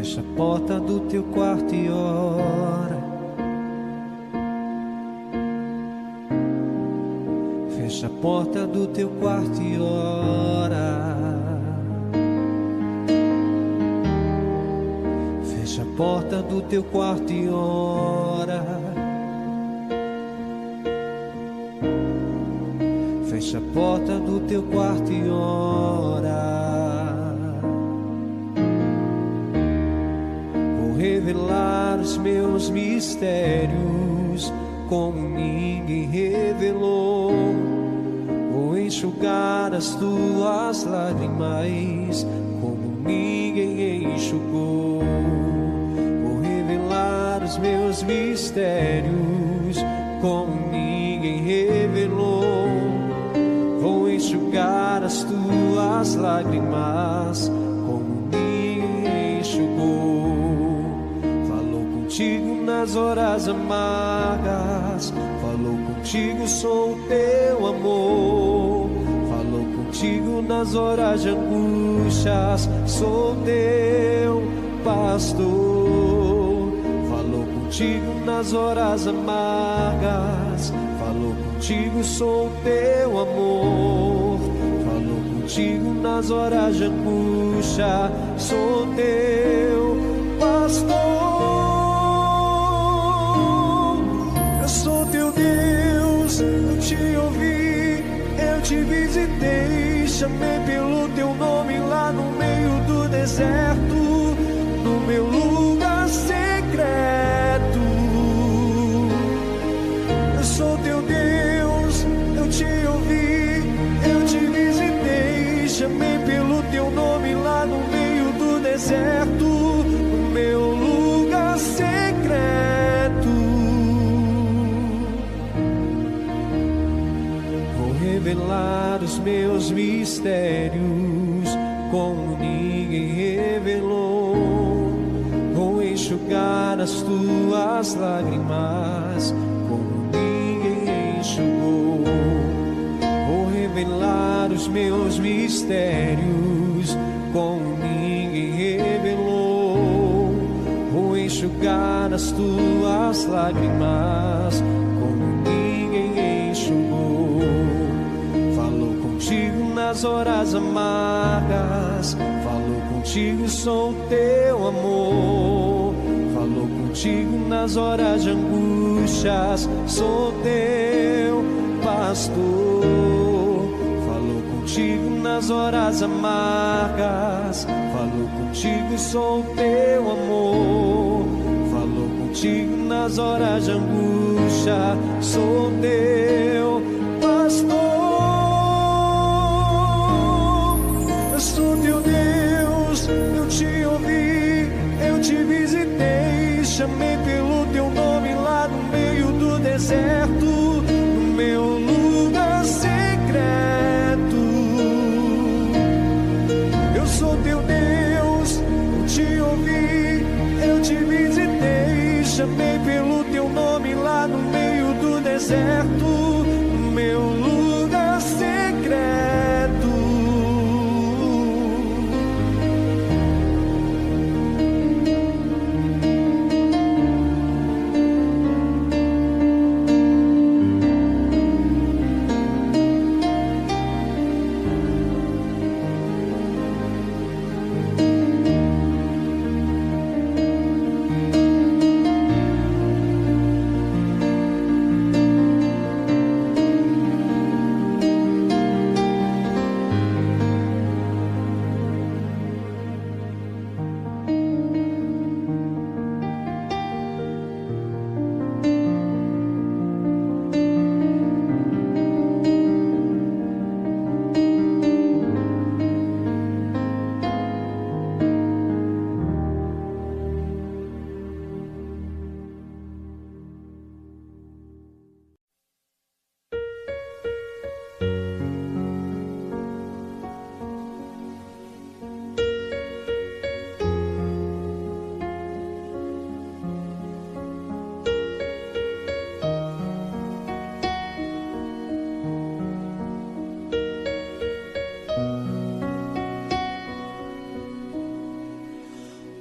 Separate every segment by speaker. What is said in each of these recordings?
Speaker 1: Fecha a porta do teu quarto e ora. Fecha a porta do teu quarto e ora. Fecha a porta do teu quarto e ora. Fecha a porta do teu quarto e ora. Revelar os meus mistérios como ninguém revelou. Vou enxugar as tuas lágrimas como ninguém enxugou. Vou revelar os meus mistérios como ninguém revelou. Vou enxugar as tuas lágrimas como ninguém enxugou. Contigo nas horas amargas, falou contigo, sou o teu amor. Falou contigo nas horas de angústias, sou teu pastor. Falou contigo nas horas amargas, falou contigo, sou o teu amor. Falou contigo nas horas de angústia, sou teu pastor. Eu te ouvi, eu te visitei, chamei pelo teu nome lá no meio do deserto, no meu lugar secreto. Eu sou teu Deus, eu te ouvi, eu te visitei, chamei pelo teu nome lá no meio do deserto, no meu lugar secreto. Revelar os meus mistérios como ninguém revelou. Vou enxugar as tuas lágrimas como ninguém enxugou. Vou revelar os meus mistérios como ninguém revelou. Vou enxugar as tuas lágrimas como ninguém enxugou. Contigo nas horas amargas, falou contigo, sou o teu amor. Falou contigo nas horas de angústias, sou teu pastor. Falou contigo nas horas amargas, falou contigo, sou o teu amor. Falou contigo nas horas de angústia, sou teu pastor. Sou teu Deus, eu te ouvi, eu te visitei, chamei pelo teu nome lá no meio do deserto, no meu lugar secreto. Eu sou teu Deus, eu te ouvi, eu te visitei, chamei pelo teu nome lá no meio do deserto, no meu lugar secreto.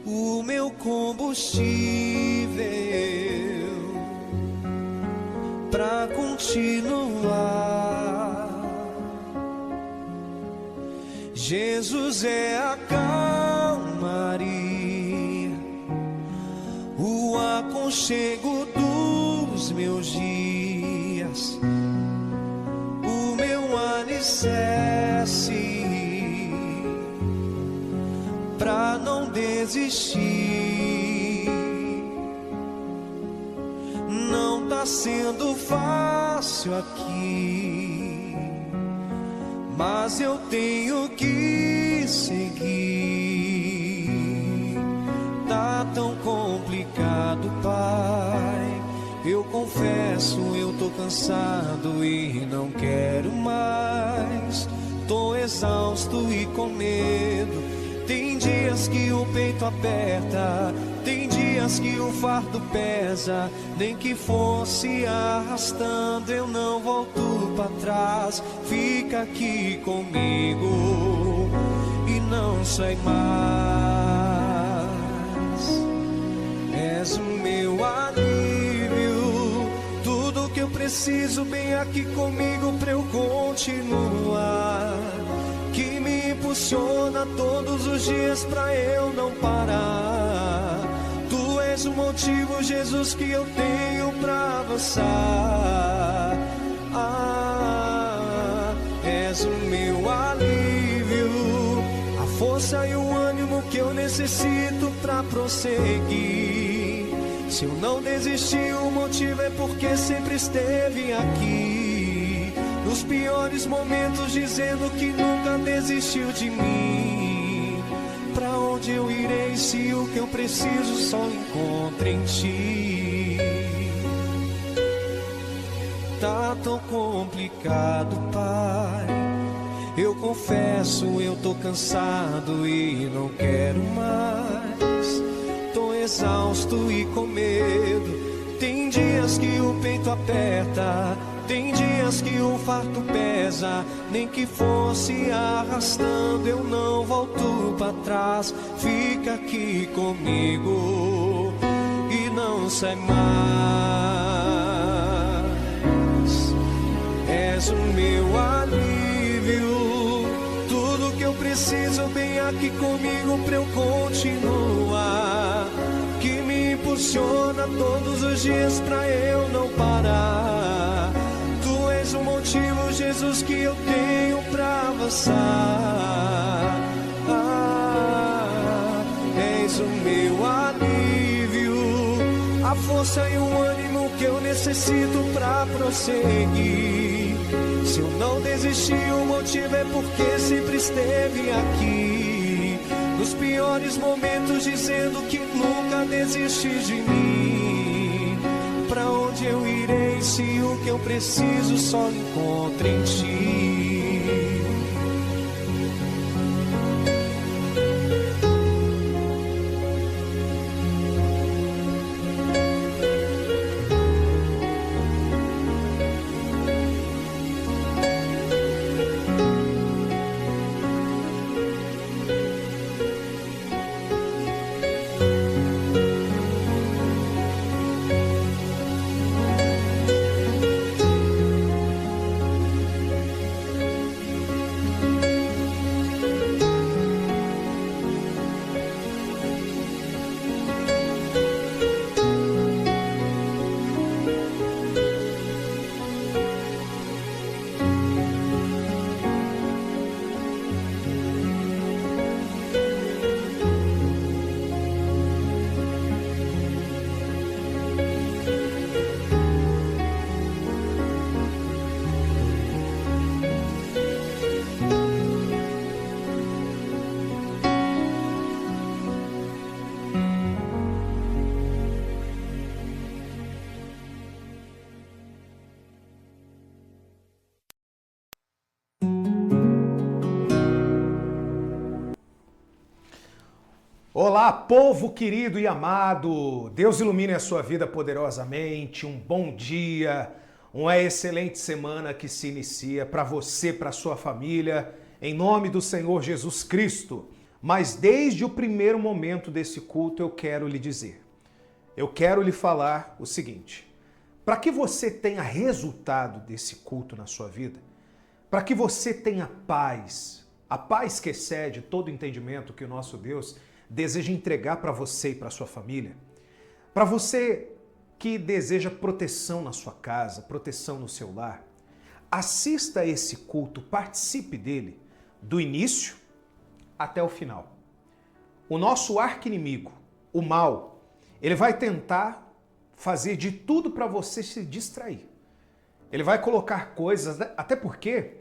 Speaker 1: o meu combustível pra continuar. Jesus é a calmaria, o aconchego dos meus dias, o meu alicerce pra não desistir. Não tá sendo fácil aqui, mas eu tenho que seguir. Tá tão complicado, Pai. Eu confesso, eu tô cansado e não quero mais. Tô exausto e com medo. Tem dias que o peito aperta, tem dias que o fardo pesa. Nem que fosse arrastando, eu não volto pra trás. Fica aqui comigo e não sai mais. És o meu alívio, tudo que eu preciso bem aqui comigo pra eu continuar. Que me impulsiona todos os dias pra eu não parar. Tu és o motivo, Jesus, que eu tenho pra avançar. És o meu alívio, a força e o ânimo que eu necessito pra prosseguir. Se eu não desisti, o motivo é porque sempre esteve aqui. Nos piores momentos, dizendo que nunca desistiu de mim. Pra onde eu irei se o que eu preciso só encontro em ti? Tá tão complicado, Pai. Eu confesso, eu tô cansado e não quero mais. Tô exausto e com medo. Tem dias que o peito aperta, tem dias que o fardo pesa. Nem que fosse arrastando, eu não volto pra trás. Fica aqui comigo e não sai mais. És o meu alívio, tudo que eu preciso bem aqui comigo pra eu continuar. Que me impulsiona todos os dias pra eu não parar. Tu és o motivo, Jesus, que eu tenho pra avançar. És o meu alívio, a força e o ânimo que eu necessito pra prosseguir. Se eu não desisti, o motivo é porque sempre esteve aqui. Nos piores momentos, dizendo que nunca desiste de mim. Pra onde eu irei se o que eu preciso só encontro em ti?
Speaker 2: Olá, povo querido e amado, Deus ilumine a sua vida poderosamente, um bom dia, uma excelente semana que se inicia para você, para sua família, em nome do Senhor Jesus Cristo. Mas desde o primeiro momento desse culto eu quero lhe dizer, eu quero lhe falar o seguinte: para que você tenha resultado desse culto na sua vida, para que você tenha paz, a paz que excede todo entendimento que o nosso Deus deseja entregar para você e para sua família, para você que deseja proteção na sua casa, proteção no seu lar, assista a esse culto, participe dele, do início até o final. O nosso arqui-inimigo, o mal, ele vai tentar fazer de tudo para você se distrair. Ele vai colocar coisas, até porque,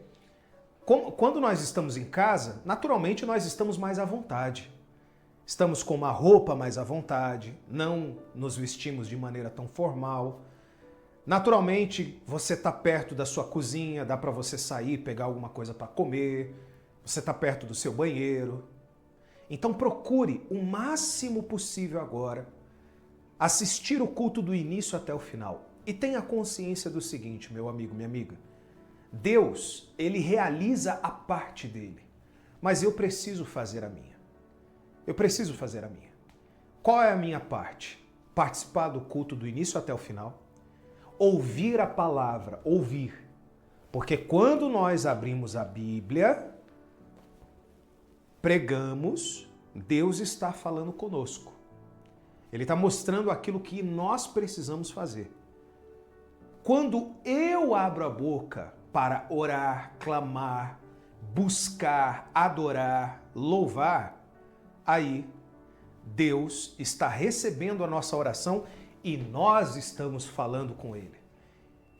Speaker 2: quando nós estamos em casa, naturalmente nós estamos mais à vontade. Estamos com uma roupa mais à vontade, não nos vestimos de maneira tão formal. Naturalmente, você está perto da sua cozinha, dá para você sair, pegar alguma coisa para comer, você está perto do seu banheiro. Então procure o máximo possível agora assistir o culto do início até o final. E tenha consciência do seguinte, meu amigo, minha amiga. Deus, ele realiza a parte dele, mas eu preciso fazer a minha. Eu preciso fazer a minha. Qual é a minha parte? Participar do culto do início até o final. Ouvir a palavra, ouvir. Porque quando nós abrimos a Bíblia, pregamos, Deus está falando conosco. Ele está mostrando aquilo que nós precisamos fazer. Quando eu abro a boca para orar, clamar, buscar, adorar, louvar, aí Deus está recebendo a nossa oração e nós estamos falando com Ele.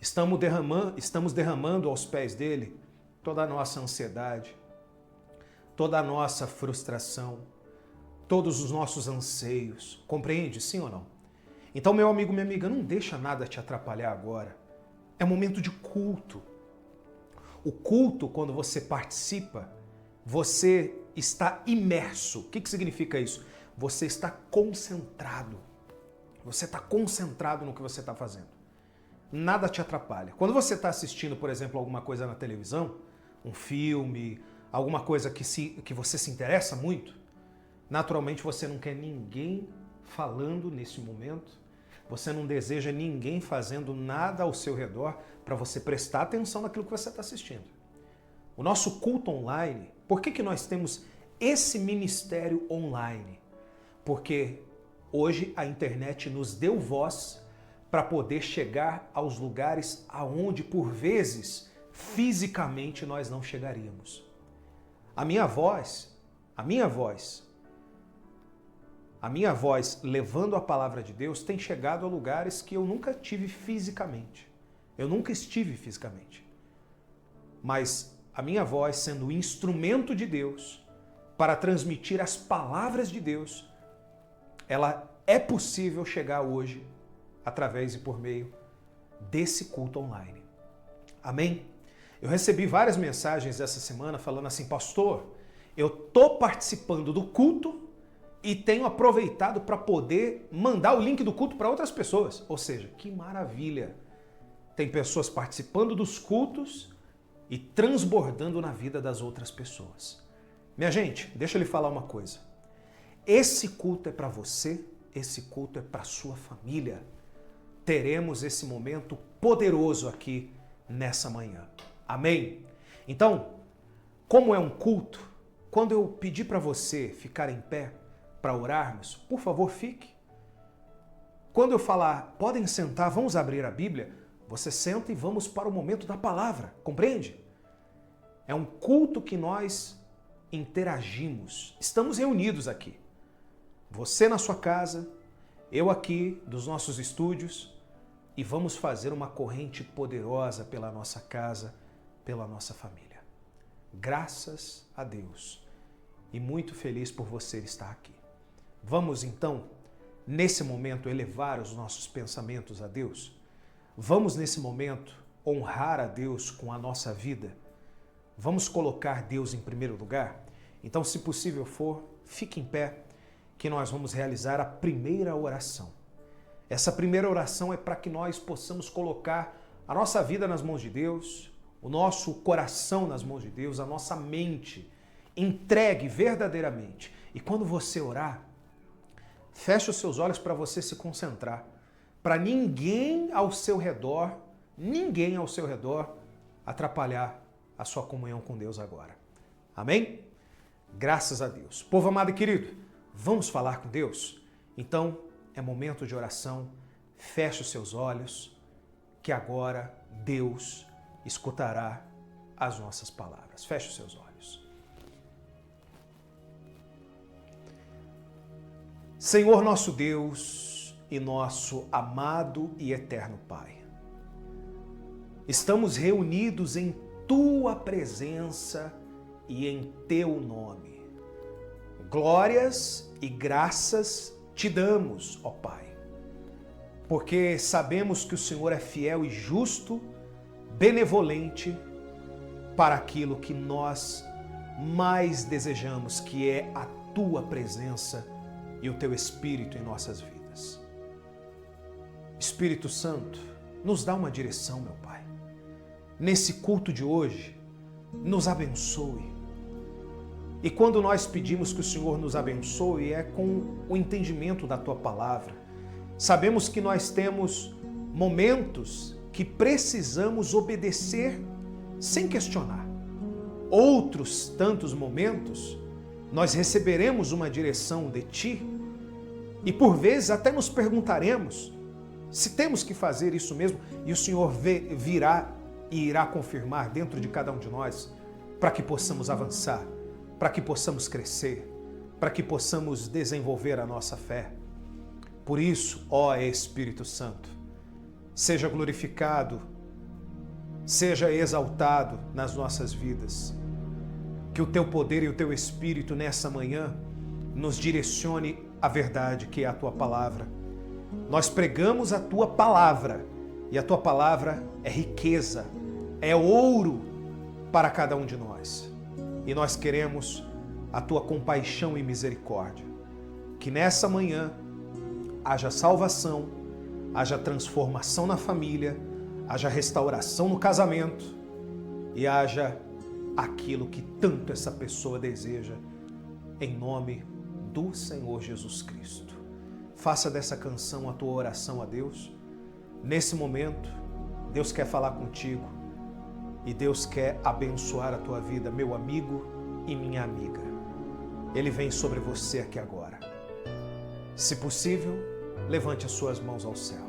Speaker 2: Estamos derramando aos pés dele toda a nossa ansiedade, toda a nossa frustração, todos os nossos anseios. Compreende? Sim ou não? Então, meu amigo, minha amiga, não deixa nada te atrapalhar agora. É momento de culto. O culto, quando você participa, você está imerso. O que significa isso? Você está concentrado. Você está concentrado no que você está fazendo. Nada te atrapalha. Quando você está assistindo, por exemplo, alguma coisa na televisão, um filme, alguma coisa que você se interessa muito, naturalmente você não quer ninguém falando nesse momento, você não deseja ninguém fazendo nada ao seu redor para você prestar atenção naquilo que você está assistindo. O nosso culto online, por que nós temos esse ministério online? Porque hoje a internet nos deu voz para poder chegar aos lugares aonde, por vezes, fisicamente nós não chegaríamos. A minha voz levando a palavra de Deus tem chegado a lugares que eu nunca tive fisicamente. Eu nunca estive fisicamente. Mas a minha voz, sendo o instrumento de Deus para transmitir as palavras de Deus, ela é possível chegar hoje através e por meio desse culto online. Amém? Eu recebi várias mensagens essa semana falando assim: pastor, eu estou participando do culto e tenho aproveitado para poder mandar o link do culto para outras pessoas. Ou seja, que maravilha! Tem pessoas participando dos cultos e transbordando na vida das outras pessoas. Minha gente, deixa eu lhe falar uma coisa. Esse culto é para você, esse culto é para sua família. Teremos esse momento poderoso aqui nessa manhã. Amém? Então, como é um culto, quando eu pedir para você ficar em pé para orarmos, por favor, fique. Quando eu falar, podem sentar, vamos abrir a Bíblia, você senta e vamos para o momento da palavra, compreende? É um culto que nós interagimos, estamos reunidos aqui. Você na sua casa, eu aqui dos nossos estúdios, e vamos fazer uma corrente poderosa pela nossa casa, pela nossa família. Graças a Deus. E muito feliz por você estar aqui. Vamos então, nesse momento, elevar os nossos pensamentos a Deus? Vamos nesse momento honrar a Deus com a nossa vida? Vamos colocar Deus em primeiro lugar? Então, se possível for, fique em pé, que nós vamos realizar a primeira oração. Essa primeira oração é para que nós possamos colocar a nossa vida nas mãos de Deus, o nosso coração nas mãos de Deus, a nossa mente Entregue verdadeiramente. E quando você orar, feche os seus olhos para você se concentrar. Para ninguém ao seu redor atrapalhar a sua comunhão com Deus agora. Amém? Graças a Deus. Povo amado e querido, vamos falar com Deus? Então, é momento de oração. Feche os seus olhos, que agora Deus escutará as nossas palavras. Feche os seus olhos. Senhor nosso Deus e nosso amado e eterno Pai, estamos reunidos em Tua presença e em Teu nome. Glórias e graças Te damos, ó Pai, porque sabemos que o Senhor é fiel e justo, benevolente para aquilo que nós mais desejamos, que é a Tua presença e o Teu Espírito em nossas vidas. Espírito Santo, nos dá uma direção, meu Pai. Nesse culto de hoje, nos abençoe. E quando nós pedimos que o Senhor nos abençoe, é com o entendimento da Tua palavra. Sabemos que nós temos momentos que precisamos obedecer sem questionar. Outros tantos momentos, nós receberemos uma direção de Ti e por vezes até nos perguntaremos se temos que fazer isso mesmo, e o Senhor virá e irá confirmar dentro de cada um de nós para que possamos avançar, para que possamos crescer, para que possamos desenvolver a nossa fé. Por isso, ó Espírito Santo, seja glorificado, seja exaltado nas nossas vidas. Que o Teu poder e o Teu Espírito nessa manhã nos direcione a verdade, que é a Tua palavra. Nós pregamos a Tua palavra e a Tua palavra é riqueza, é ouro para cada um de nós. E nós queremos a Tua compaixão e misericórdia. Que nessa manhã haja salvação, haja transformação na família, haja restauração no casamento e haja aquilo que tanto essa pessoa deseja, em nome do Senhor Jesus Cristo. Faça dessa canção a tua oração a Deus. Nesse momento, Deus quer falar contigo e Deus quer abençoar a tua vida, meu amigo e minha amiga. Ele vem sobre você aqui agora. Se possível, levante as suas mãos ao céu.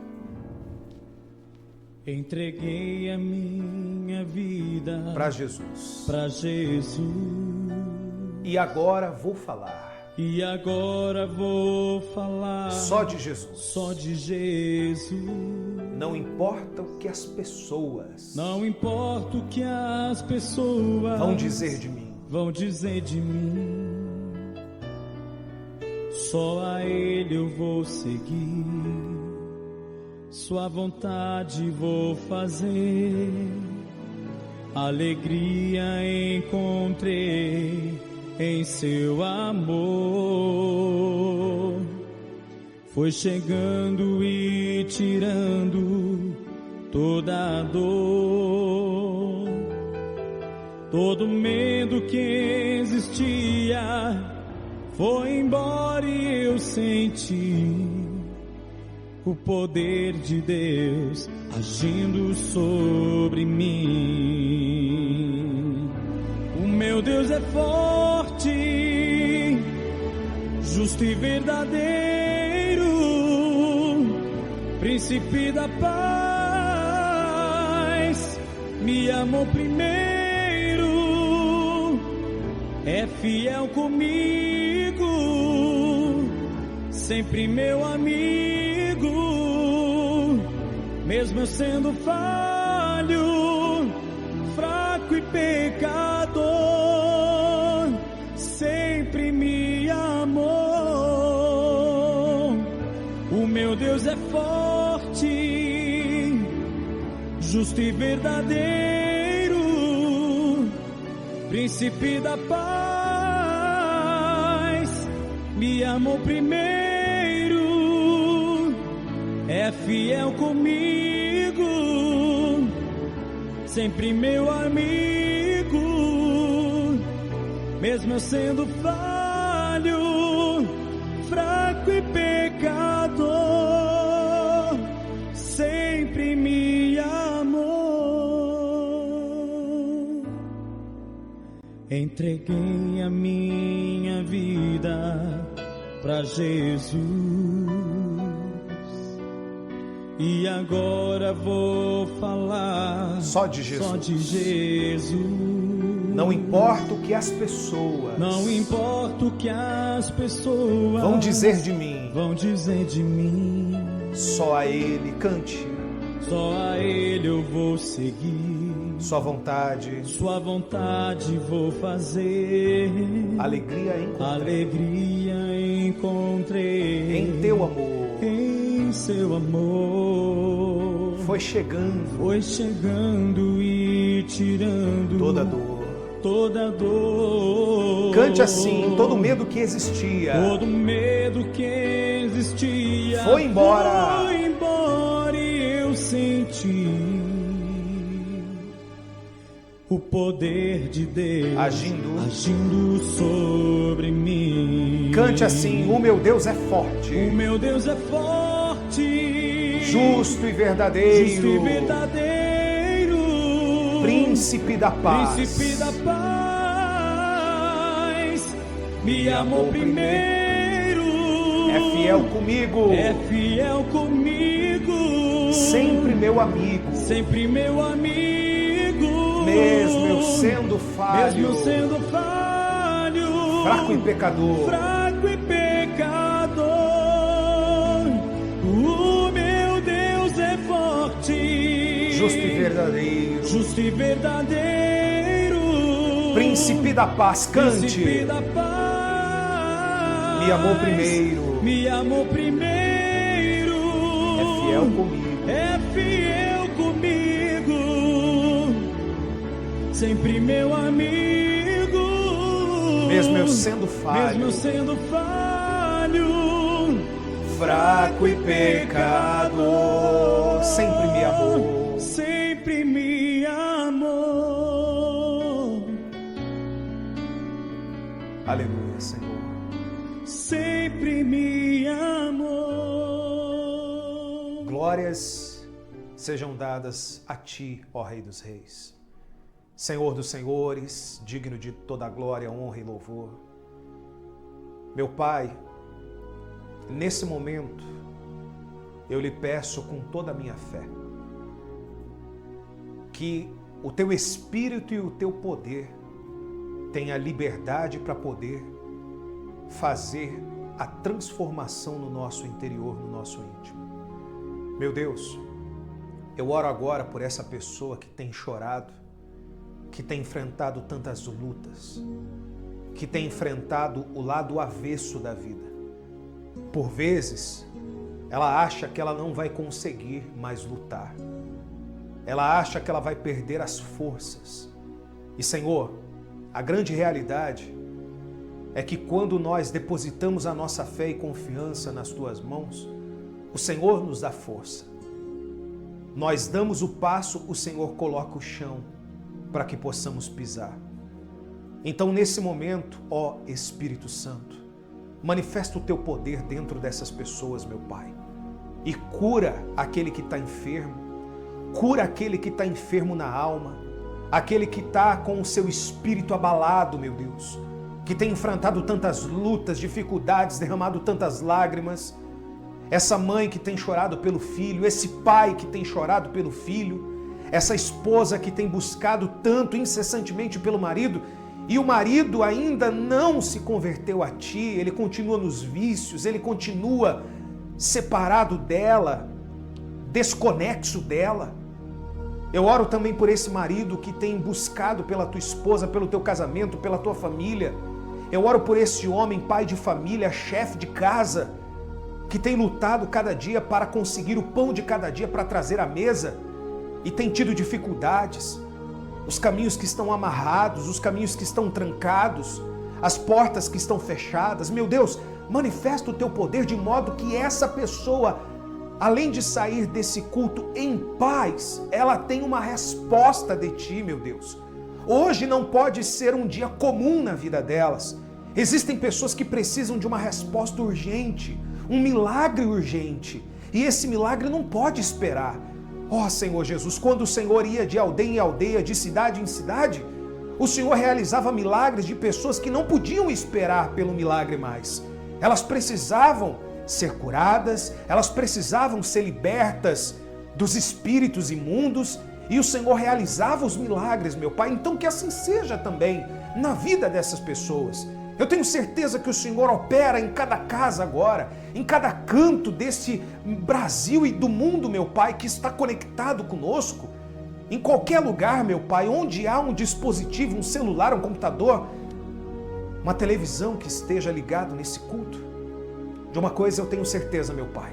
Speaker 1: Entreguei a minha vida
Speaker 2: para Jesus.
Speaker 1: Para Jesus.
Speaker 2: E agora vou falar.
Speaker 1: E agora vou falar
Speaker 2: só de Jesus.
Speaker 1: Só de Jesus.
Speaker 2: Não importa o que as pessoas.
Speaker 1: Não importa o que as pessoas
Speaker 2: vão dizer de mim.
Speaker 1: Vão dizer de mim. Só a Ele eu vou seguir. Sua vontade vou fazer. Alegria encontrei em Seu amor. Foi chegando e tirando toda a dor, todo medo que existia foi embora e eu senti o poder de Deus agindo sobre mim. O meu Deus é forte, justo e verdadeiro, príncipe da paz, me amou primeiro, é fiel comigo, sempre meu amigo. Mesmo eu sendo falho, fraco e pecador, sempre me amou. O meu Deus é forte, justo e verdadeiro, príncipe da paz, me amou primeiro, é fiel comigo, sempre meu amigo. mesmo eu sendo falho, fraco e pecador, sempre me amou. Entreguei a minha vida pra Jesus e agora vou falar
Speaker 2: só de Jesus.
Speaker 1: Só de Jesus.
Speaker 2: Não importa o que as pessoas,
Speaker 1: não importa o que as pessoas
Speaker 2: vão dizer de mim, só a Ele cante,
Speaker 1: só a Ele eu vou seguir,
Speaker 2: sua vontade
Speaker 1: vou fazer,
Speaker 2: alegria
Speaker 1: encontrei
Speaker 2: em teu amor,
Speaker 1: em seu amor,
Speaker 2: foi chegando
Speaker 1: e tirando
Speaker 2: toda dor.
Speaker 1: Cante
Speaker 2: assim, todo medo que existia, foi embora
Speaker 1: e eu senti o poder de Deus agindo sobre mim.
Speaker 2: Cante assim, o meu Deus é forte, justo e verdadeiro, príncipe da paz,
Speaker 1: me amou primeiro,
Speaker 2: é fiel comigo, sempre meu amigo, mesmo eu sendo falho, fraco e pecador,
Speaker 1: o meu Deus é forte,
Speaker 2: justo e verdadeiro, príncipe da paz, cante, me amou primeiro, é fiel comigo, sempre meu amigo, mesmo eu sendo falho, fraco e pecador, sempre me amou. Aleluia, Senhor.
Speaker 1: Sempre me amou.
Speaker 2: Glórias sejam dadas a Ti, ó Rei dos Reis, Senhor dos Senhores, digno de toda a glória, honra e louvor. Meu Pai, nesse momento, eu lhe peço com toda a minha fé, que o Teu Espírito e o Teu poder tenha liberdade para poder fazer a transformação no nosso interior, no nosso íntimo. Meu Deus, eu oro agora por essa pessoa que tem chorado, que tem enfrentado tantas lutas, que tem enfrentado o lado avesso da vida. Por vezes, ela acha que ela não vai conseguir mais lutar. Ela acha que ela vai perder as forças. E, Senhor, a grande realidade é que quando nós depositamos a nossa fé e confiança nas Tuas mãos, o Senhor nos dá força. Nós damos o passo, o Senhor coloca o chão para que possamos pisar. Então, nesse momento, ó Espírito Santo, manifesta o Teu poder dentro dessas pessoas, meu Pai, e cura aquele que está enfermo, cura aquele que está enfermo na alma, aquele que está com o seu espírito abalado, meu Deus, que tem enfrentado tantas lutas, dificuldades, derramado tantas lágrimas, essa mãe que tem chorado pelo filho, esse pai que tem chorado pelo filho, essa esposa que tem buscado tanto incessantemente pelo marido, e o marido ainda não se converteu a Ti, ele continua nos vícios, ele continua separado dela, desconexo dela. Eu oro também por esse marido que tem buscado pela tua esposa, pelo teu casamento, pela tua família. Eu oro por esse homem, pai de família, chefe de casa, que tem lutado cada dia para conseguir o pão de cada dia para trazer à mesa e tem tido dificuldades. Os caminhos que estão amarrados, os caminhos que estão trancados, as portas que estão fechadas. Meu Deus, manifesta o teu poder de modo que essa pessoa, além de sair desse culto em paz, ela tem uma resposta de Ti, meu Deus. Hoje não pode ser um dia comum na vida delas. Existem pessoas que precisam de uma resposta urgente, um milagre urgente. E esse milagre não pode esperar. Ó Senhor Jesus, quando o Senhor ia de aldeia em aldeia, de cidade em cidade, o Senhor realizava milagres de pessoas que não podiam esperar pelo milagre mais. Elas precisavam ser curadas, elas precisavam ser libertas dos espíritos imundos, e o Senhor realizava os milagres, meu Pai. Então que assim seja também na vida dessas pessoas. Eu tenho certeza que o Senhor opera em cada casa agora, em cada canto desse Brasil e do mundo, meu Pai, que está conectado conosco. Em qualquer lugar, meu Pai, onde há um dispositivo, um celular, um computador, uma televisão que esteja ligado nesse culto. De uma coisa eu tenho certeza, meu Pai.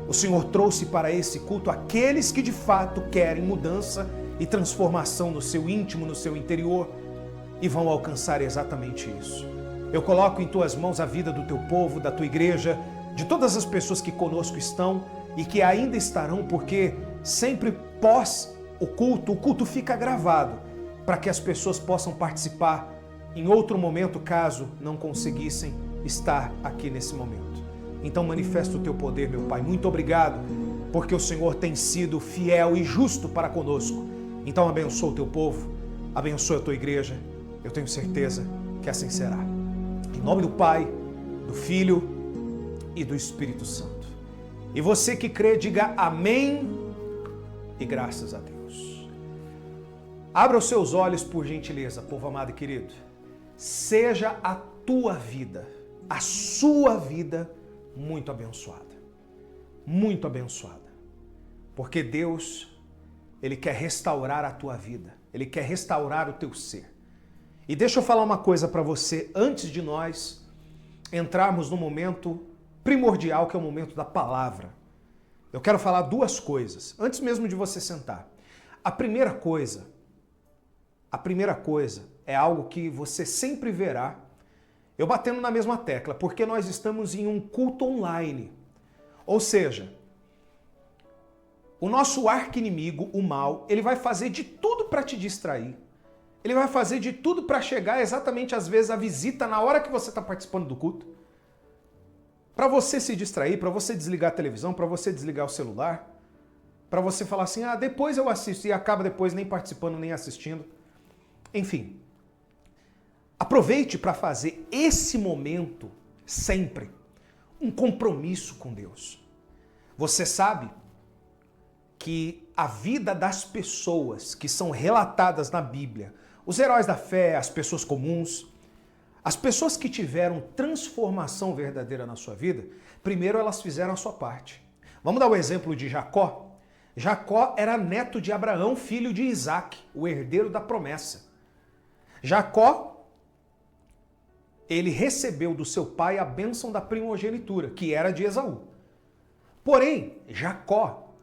Speaker 2: O Senhor trouxe para esse culto aqueles que de fato querem mudança e transformação no seu íntimo, no seu interior, e vão alcançar exatamente isso. Eu coloco em Tuas mãos a vida do Teu povo, da Tua igreja, de todas as pessoas que conosco estão e que ainda estarão, porque sempre pós o culto fica gravado para que as pessoas possam participar em outro momento, caso não conseguissem estar aqui nesse momento. Então manifesta o Teu poder, meu Pai. Muito obrigado, porque o Senhor tem sido fiel e justo para conosco. Então abençoa o Teu povo, abençoa a Tua igreja. Eu tenho certeza que assim será. Em nome do Pai, do Filho e do Espírito Santo. E você que crê, diga amém e graças a Deus. Abra os seus olhos, por gentileza, povo amado e querido. Seja a tua vida, a sua vida, muito abençoada. Muito abençoada. Porque Deus, Ele quer restaurar a tua vida. Ele quer restaurar o teu ser. E deixa eu falar uma coisa para você antes de nós entrarmos no momento primordial, que é o momento da palavra. Eu quero falar duas coisas, antes mesmo de você sentar. A primeira coisa é algo que você sempre verá eu batendo na mesma tecla, porque nós estamos em um culto online. Ou seja, o nosso arqui-inimigo, o mal, ele vai fazer de tudo para te distrair. Ele vai fazer de tudo para chegar exatamente, às vezes, a visita na hora que você está participando do culto. Para você se distrair, para você desligar a televisão, para você desligar o celular, para você falar assim, depois eu assisto, e acaba depois nem participando, nem assistindo. Enfim, aproveite para fazer esse momento sempre um compromisso com Deus. Você sabe que a vida das pessoas que são relatadas na Bíblia, os heróis da fé, as pessoas comuns, as pessoas que tiveram transformação verdadeira na sua vida, primeiro elas fizeram a sua parte. Vamos dar o exemplo de Jacó. Jacó era neto de Abraão, filho de Isaac, o herdeiro da promessa. Jacó, ele recebeu do seu pai a bênção da primogenitura, que era de Esaú. Porém, Jacó,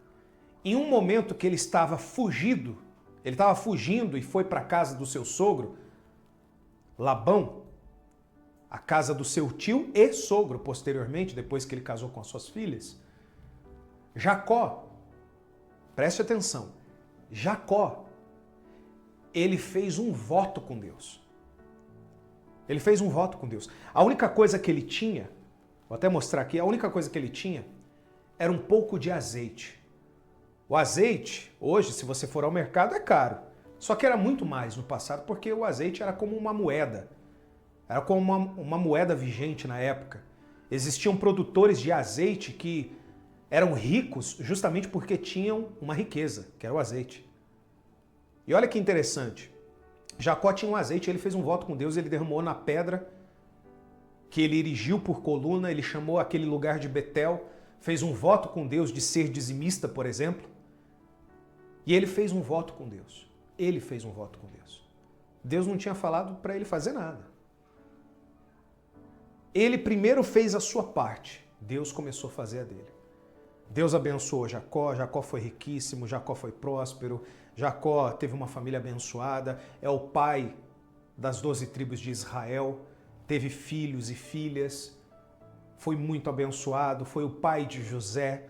Speaker 2: em um momento que ele estava fugindo e foi para a casa do seu sogro, Labão, a casa do seu tio e sogro, posteriormente, depois que ele casou com as suas filhas. Jacó, preste atenção, Jacó, ele fez um voto com Deus. Ele fez um voto com Deus. A única coisa que ele tinha, vou até mostrar aqui, a única coisa que ele tinha era um pouco de azeite. O azeite, hoje, se você for ao mercado, é caro. Só que era muito mais no passado, porque o azeite era como uma moeda. Era como uma moeda vigente na época. Existiam produtores de azeite que eram ricos justamente porque tinham uma riqueza, que era o azeite. E olha que interessante. Jacó tinha um azeite, ele fez um voto com Deus, ele derramou na pedra que ele erigiu por coluna, ele chamou aquele lugar de Betel, fez um voto com Deus de ser dizimista, por exemplo. E ele fez um voto com Deus. Ele fez um voto com Deus. Deus não tinha falado para ele fazer nada. Ele primeiro fez a sua parte. Deus começou a fazer a dele. Deus abençoou Jacó, Jacó foi riquíssimo, Jacó foi próspero, Jacó teve uma família abençoada, é o pai das 12 tribos de Israel, teve filhos e filhas, foi muito abençoado, foi o pai de José,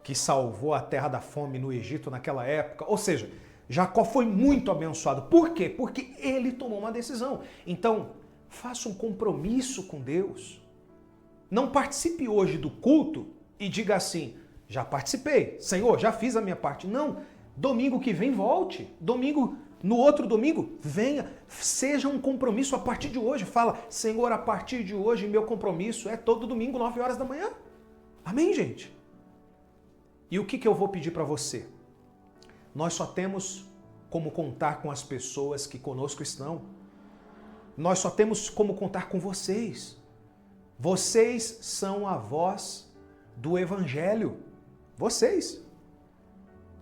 Speaker 2: que salvou a terra da fome no Egito naquela época. Ou seja, Jacó foi muito abençoado. Por quê? Porque ele tomou uma decisão. Então, faça um compromisso com Deus. Não participe hoje do culto e diga assim, já participei, Senhor, já fiz a minha parte. Não, domingo que vem volte. No outro domingo, venha. Seja um compromisso a partir de hoje. Fala, Senhor, a partir de hoje meu compromisso é todo domingo, 9 horas da manhã. Amém, gente? E o que eu vou pedir para você? Nós só temos como contar com as pessoas que conosco estão. Nós só temos como contar com vocês. Vocês são a voz do Evangelho. Vocês.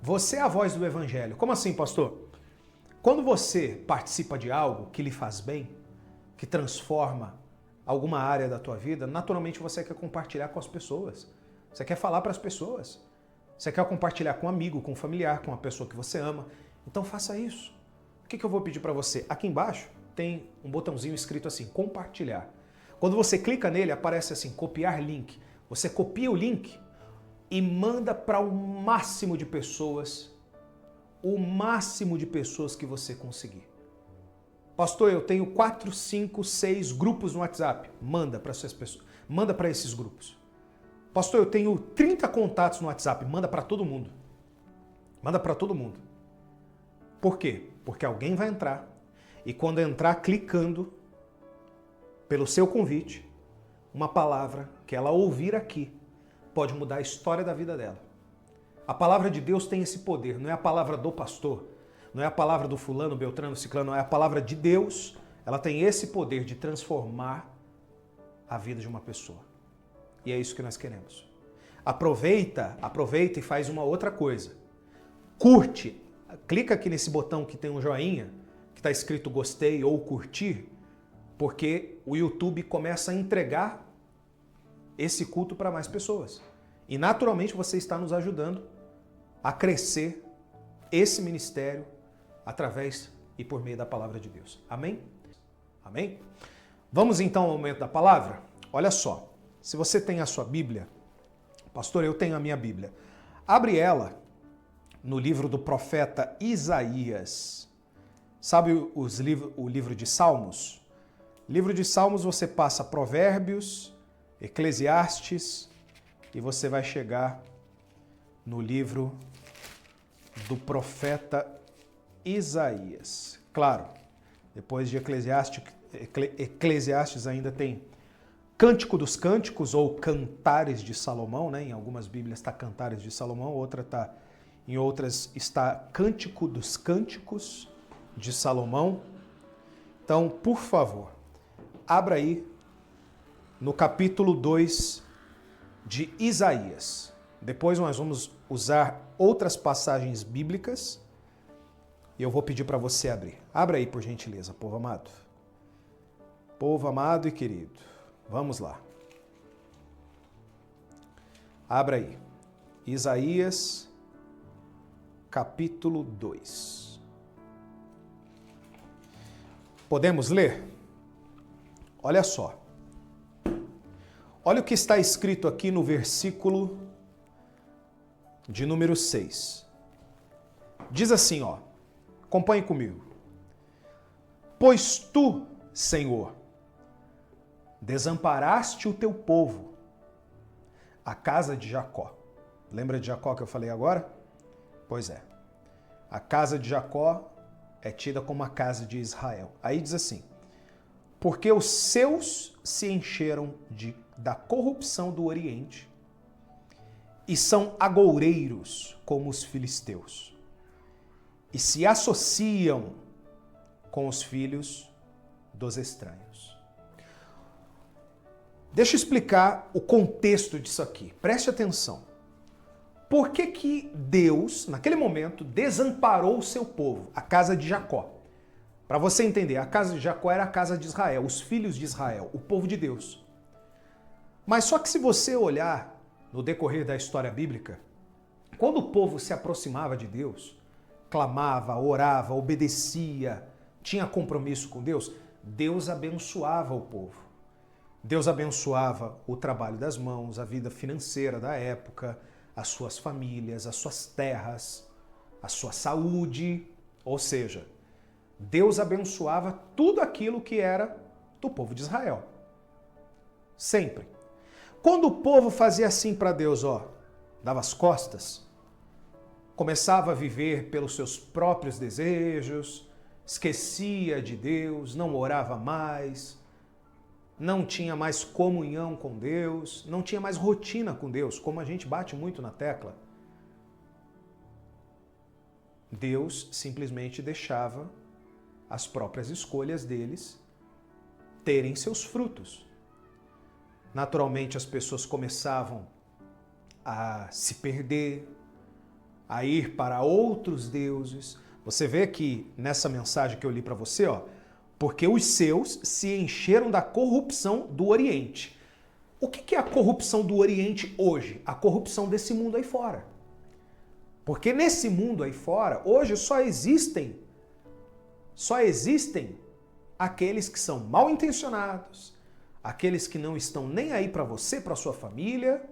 Speaker 2: Você é a voz do Evangelho. Como assim, pastor? Quando você participa de algo que lhe faz bem, que transforma alguma área da tua vida, naturalmente você quer compartilhar com as pessoas. Você quer falar para as pessoas. Você quer compartilhar com um amigo, com um familiar, com uma pessoa que você ama. Então faça isso. O que eu vou pedir para você? Aqui embaixo tem um botãozinho escrito assim, compartilhar. Quando você clica nele, aparece assim, copiar link. Você copia o link e manda para o máximo de pessoas que você conseguir. Pastor, eu tenho 4, 5, 6 grupos no WhatsApp. Manda para essas pessoas. Manda para esses grupos. Pastor, eu tenho 30 contatos no WhatsApp. Manda para todo mundo. Manda para todo mundo. Por quê? Porque alguém vai entrar e quando entrar clicando pelo seu convite, uma palavra que ela ouvir aqui pode mudar a história da vida dela. A palavra de Deus tem esse poder, não é a palavra do pastor, não é a palavra do fulano, beltrano, ciclano, é a palavra de Deus. Ela tem esse poder de transformar a vida de uma pessoa. E é isso que nós queremos. Aproveita e faz uma outra coisa. Curte, clica aqui nesse botão que tem um joinha, que está escrito gostei ou curtir, porque o YouTube começa a entregar esse culto para mais pessoas. E naturalmente você está nos ajudando a crescer esse ministério através e por meio da palavra de Deus. Amém? Amém? Vamos então ao momento da palavra? Olha só, se você tem a sua Bíblia, pastor, eu tenho a minha Bíblia. Abre ela no livro do profeta Isaías. Sabe o livro de Salmos? Livro de Salmos você passa Provérbios, Eclesiastes e você vai chegar no livro do profeta Isaías. Claro, depois de Eclesiastes ainda tem Cântico dos Cânticos ou Cantares de Salomão, né? Em algumas Bíblias está Cantares de Salomão, em outras está Cântico dos Cânticos de Salomão. Então, por favor, abra aí no capítulo 2 de Isaías. Depois nós vamos usar outras passagens bíblicas e eu vou pedir para você abrir. Abra aí, por gentileza, povo amado. Povo amado e querido. Vamos lá. Abra aí. Isaías, capítulo 2. Podemos ler? Olha só. Olha o que está escrito aqui no versículo de número 6. Diz assim, ó. Acompanhe comigo. Pois tu, Senhor, desamparaste o teu povo, a casa de Jacó. Lembra de Jacó que eu falei agora? Pois é. A casa de Jacó é tida como a casa de Israel. Aí diz assim, porque os seus se encheram da corrupção do Oriente e são agoureiros como os filisteus e se associam com os filhos dos estranhos. Deixa eu explicar o contexto disso aqui. Preste atenção. Por que Deus, naquele momento, desamparou o seu povo, a casa de Jacó? Para você entender, a casa de Jacó era a casa de Israel, os filhos de Israel, o povo de Deus. Mas só que se você olhar no decorrer da história bíblica, quando o povo se aproximava de Deus, clamava, orava, obedecia, tinha compromisso com Deus, Deus abençoava o povo. Deus abençoava o trabalho das mãos, a vida financeira da época, as suas famílias, as suas terras, a sua saúde. Ou seja, Deus abençoava tudo aquilo que era do povo de Israel. Sempre. Quando o povo fazia assim para Deus, dava as costas, começava a viver pelos seus próprios desejos, esquecia de Deus, não orava mais, não tinha mais comunhão com Deus, não tinha mais rotina com Deus, como a gente bate muito na tecla. Deus simplesmente deixava as próprias escolhas deles terem seus frutos. Naturalmente, as pessoas começavam a se perder, a ir para outros deuses. Você vê aqui nessa mensagem que eu li para você, porque os seus se encheram da corrupção do Oriente. O que é a corrupção do Oriente hoje? A corrupção desse mundo aí fora. Porque nesse mundo aí fora, hoje só existem aqueles que são mal intencionados, aqueles que não estão nem aí para você, para sua família.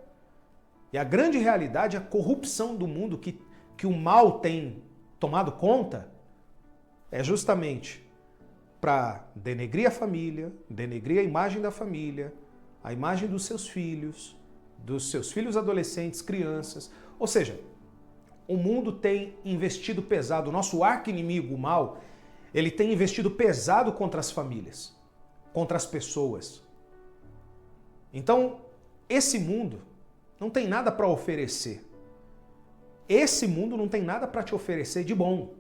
Speaker 2: E a grande realidade, a corrupção do mundo que o mal tem tomado conta, é justamente para denegrir a família, denegrir a imagem da família, a imagem dos seus filhos adolescentes, crianças. Ou seja, o mundo tem investido pesado, o nosso arqui-inimigo, o mal, ele tem investido pesado contra as famílias, contra as pessoas. Então, esse mundo não tem nada para oferecer. Esse mundo não tem nada para te oferecer de bom,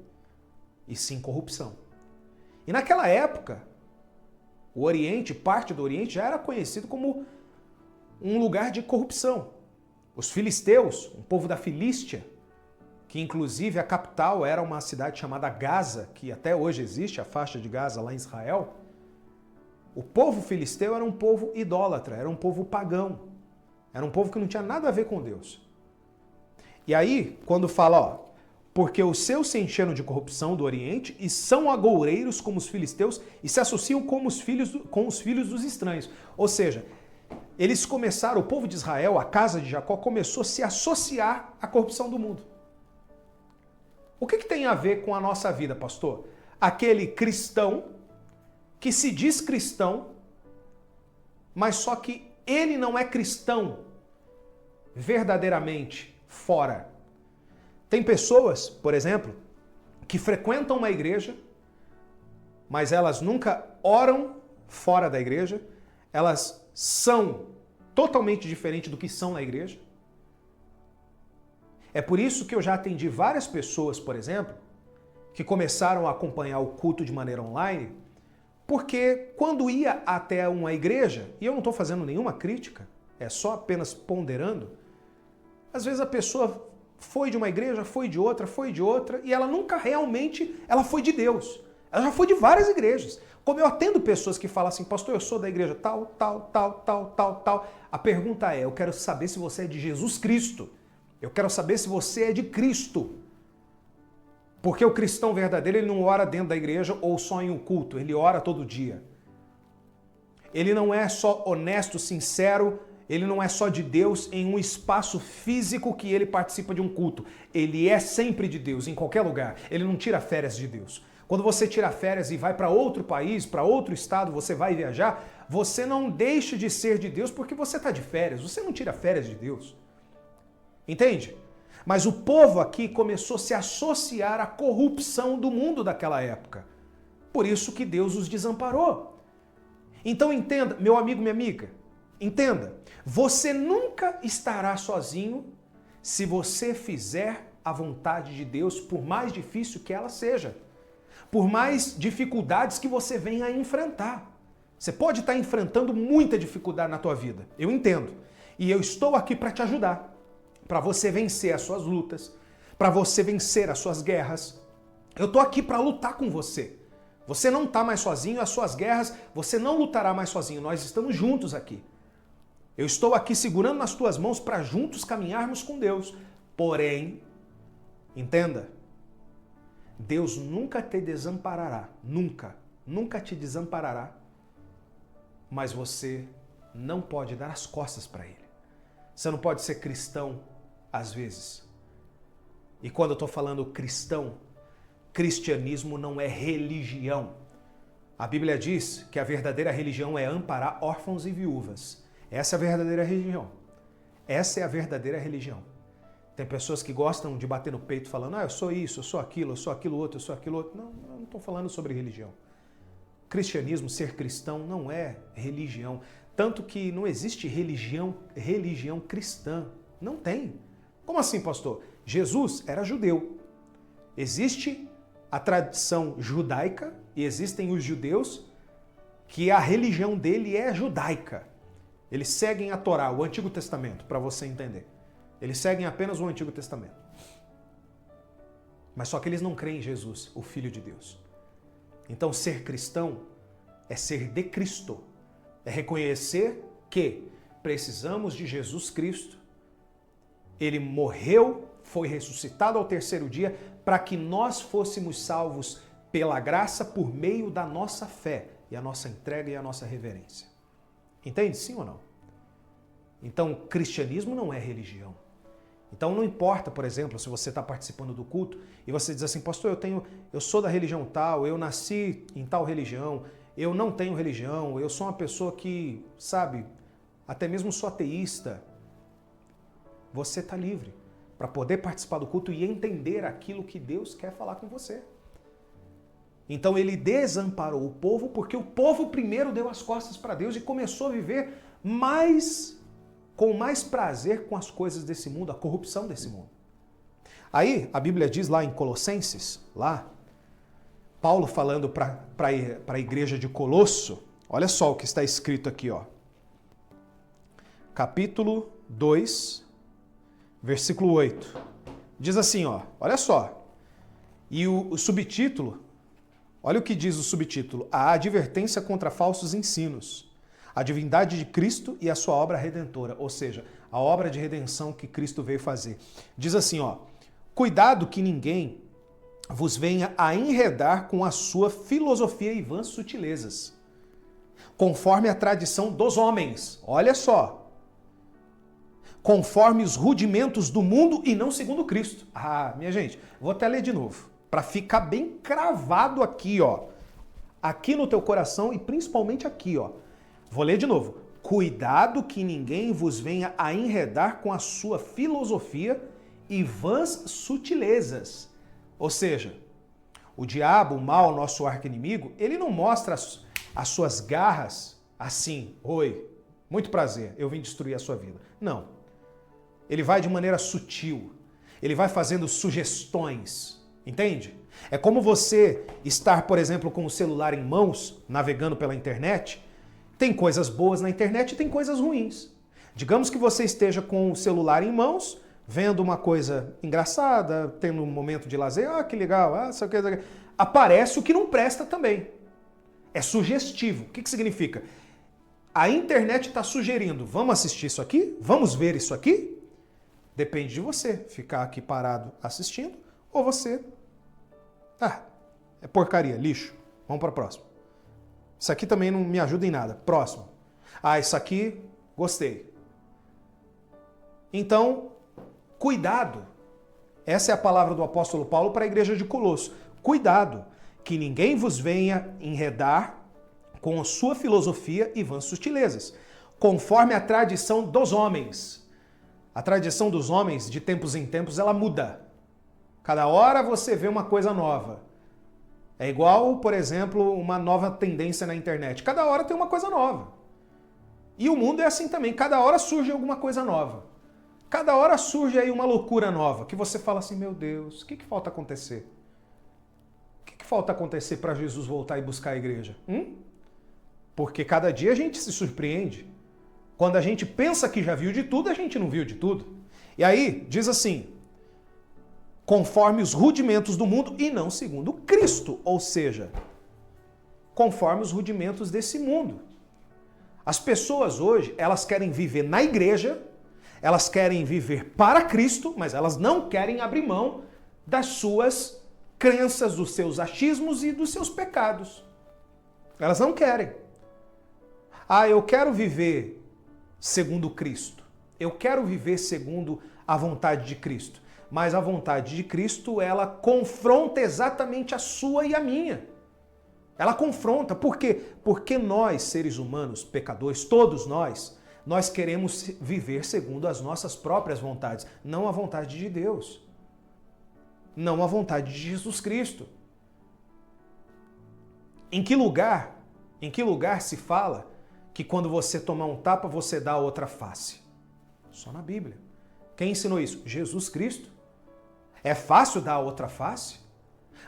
Speaker 2: e sim corrupção. E naquela época, o Oriente, parte do Oriente, já era conhecido como um lugar de corrupção. Os filisteus, um povo da Filístia, que inclusive a capital era uma cidade chamada Gaza, que até hoje existe, a faixa de Gaza lá em Israel. O povo filisteu era um povo idólatra, era um povo pagão, era um povo que não tinha nada a ver com Deus. E aí, quando fala, porque os seus se encheram de corrupção do Oriente e são agoureiros como os filisteus e se associam com os filhos dos estranhos. Ou seja, eles começaram, o povo de Israel, a casa de Jacó, começou a se associar à corrupção do mundo. O que tem a ver com a nossa vida, pastor? Aquele cristão que se diz cristão, mas só que ele não é cristão verdadeiramente fora. Tem pessoas, por exemplo, que frequentam uma igreja, mas elas nunca oram fora da igreja, elas são totalmente diferentes do que são na igreja. É por isso que eu já atendi várias pessoas, por exemplo, que começaram a acompanhar o culto de maneira online, porque quando ia até uma igreja, e eu não estou fazendo nenhuma crítica, é só apenas ponderando, às vezes a pessoa foi de uma igreja, foi de outra, e ela nunca realmente, ela foi de Deus. Ela já foi de várias igrejas. Como eu atendo pessoas que falam assim, pastor, eu sou da igreja tal. A pergunta é, eu quero saber se você é de Jesus Cristo. Eu quero saber se você é de Cristo. Porque o cristão verdadeiro, ele não ora dentro da igreja ou só em um culto, ele ora todo dia. Ele não é só honesto, sincero, ele não é só de Deus em um espaço físico que ele participa de um culto. Ele é sempre de Deus, em qualquer lugar. Ele não tira férias de Deus. Quando você tira férias e vai para outro país, para outro estado, você vai viajar, você não deixa de ser de Deus porque você está de férias. Você não tira férias de Deus. Entende? Mas o povo aqui começou a se associar à corrupção do mundo daquela época. Por isso que Deus os desamparou. Então entenda, meu amigo, minha amiga, entenda, você nunca estará sozinho se você fizer a vontade de Deus, por mais difícil que ela seja. Por mais dificuldades que você venha a enfrentar. Você pode estar enfrentando muita dificuldade na tua vida, eu entendo. E eu estou aqui para te ajudar. Para você vencer as suas lutas, para você vencer as suas guerras. Eu estou aqui para lutar com você. Você não está mais sozinho, as suas guerras, você não lutará mais sozinho. Nós estamos juntos aqui. Eu estou aqui segurando nas tuas mãos para juntos caminharmos com Deus. Porém, entenda, Deus nunca te desamparará, nunca te desamparará, mas você não pode dar as costas para Ele. Você não pode ser cristão às vezes. E quando eu estou falando cristão Cristianismo não é religião. A Bíblia diz que a verdadeira religião é amparar órfãos e viúvas. Essa é a verdadeira religião. Essa é a verdadeira religião. Tem pessoas que gostam de bater no peito falando, eu sou isso, eu sou aquilo outro, eu sou aquilo outro. Não, eu não estou falando sobre religião. Cristianismo, ser cristão, não é religião. Tanto que não existe religião cristã. Não tem. Como assim, pastor? Jesus era judeu. Existe a tradição judaica e existem os judeus que a religião dele é judaica. Eles seguem a Torá, o Antigo Testamento, para você entender. Eles seguem apenas o Antigo Testamento. Mas só que eles não creem em Jesus, o Filho de Deus. Então, ser cristão é ser de Cristo. É reconhecer que precisamos de Jesus Cristo. Ele morreu, foi ressuscitado ao terceiro dia para que nós fôssemos salvos pela graça por meio da nossa fé e a nossa entrega e a nossa reverência. Entende? Sim ou não? Então, cristianismo não é religião. Então não importa, por exemplo, se você está participando do culto e você diz assim, pastor, eu sou da religião tal, eu nasci em tal religião, eu não tenho religião, eu sou uma pessoa que, sabe, até mesmo sou ateísta. Você está livre para poder participar do culto e entender aquilo que Deus quer falar com você. Então ele desamparou o povo porque o povo primeiro deu as costas para Deus e começou a viver com mais prazer com as coisas desse mundo, a corrupção desse mundo. Aí a Bíblia diz lá em Colossenses, Paulo falando para a igreja de Colosso, olha só o que está escrito aqui, capítulo 2, versículo 8. Diz assim, olha só, e o subtítulo, olha o que diz o subtítulo, a advertência contra falsos ensinos, a divindade de Cristo e a sua obra redentora, ou seja, a obra de redenção que Cristo veio fazer. Diz assim, cuidado que ninguém vos venha a enredar com a sua filosofia e vãs sutilezas, conforme a tradição dos homens, olha só, conforme os rudimentos do mundo e não segundo Cristo. Minha gente, vou até ler de novo, para ficar bem cravado aqui, aqui no teu coração e principalmente aqui, Vou ler de novo. Cuidado que ninguém vos venha a enredar com a sua filosofia e vãs sutilezas. Ou seja, o diabo, o mal, nosso arqui-inimigo, ele não mostra as suas garras assim, oi, muito prazer, eu vim destruir a sua vida. Não. Ele vai de maneira sutil. Ele vai fazendo sugestões, entende? É como você estar, por exemplo, com o celular em mãos, navegando pela internet. Tem coisas boas na internet e tem coisas ruins. Digamos que você esteja com o celular em mãos, vendo uma coisa engraçada, tendo um momento de lazer, que legal, sei o que. Aparece o que não presta também. É sugestivo. O que significa? A internet está sugerindo, vamos assistir isso aqui? Vamos ver isso aqui? Depende de você, ficar aqui parado assistindo, ou você... é porcaria, lixo. Vamos para a próxima. Isso aqui também não me ajuda em nada. Próximo. Isso aqui, gostei. Então, cuidado. Essa é a palavra do apóstolo Paulo para a igreja de Colosso. Cuidado, que ninguém vos venha enredar com a sua filosofia e vãs sutilezas, conforme a tradição dos homens. A tradição dos homens, de tempos em tempos, ela muda. Cada hora você vê uma coisa nova. É igual, por exemplo, uma nova tendência na internet. Cada hora tem uma coisa nova. E o mundo é assim também. Cada hora surge alguma coisa nova. Cada hora surge aí uma loucura nova, que você fala assim, meu Deus, o que falta acontecer? O que falta acontecer para Jesus voltar e buscar a igreja? Porque cada dia a gente se surpreende. Quando a gente pensa que já viu de tudo, a gente não viu de tudo. E aí, diz assim, conforme os rudimentos do mundo e não segundo Cristo, ou seja, conforme os rudimentos desse mundo. As pessoas hoje, elas querem viver na igreja, elas querem viver para Cristo, mas elas não querem abrir mão das suas crenças, dos seus achismos e dos seus pecados. Elas não querem. Eu quero viver segundo Cristo. Eu quero viver segundo a vontade de Cristo. Mas a vontade de Cristo, ela confronta exatamente a sua e a minha. Ela confronta. Por quê? Porque nós, seres humanos, pecadores, todos nós queremos viver segundo as nossas próprias vontades, não a vontade de Deus. Não a vontade de Jesus Cristo. Em que lugar se fala que quando você tomar um tapa, você dá a outra face? Só na Bíblia. Quem ensinou isso? Jesus Cristo. É fácil dar a outra face?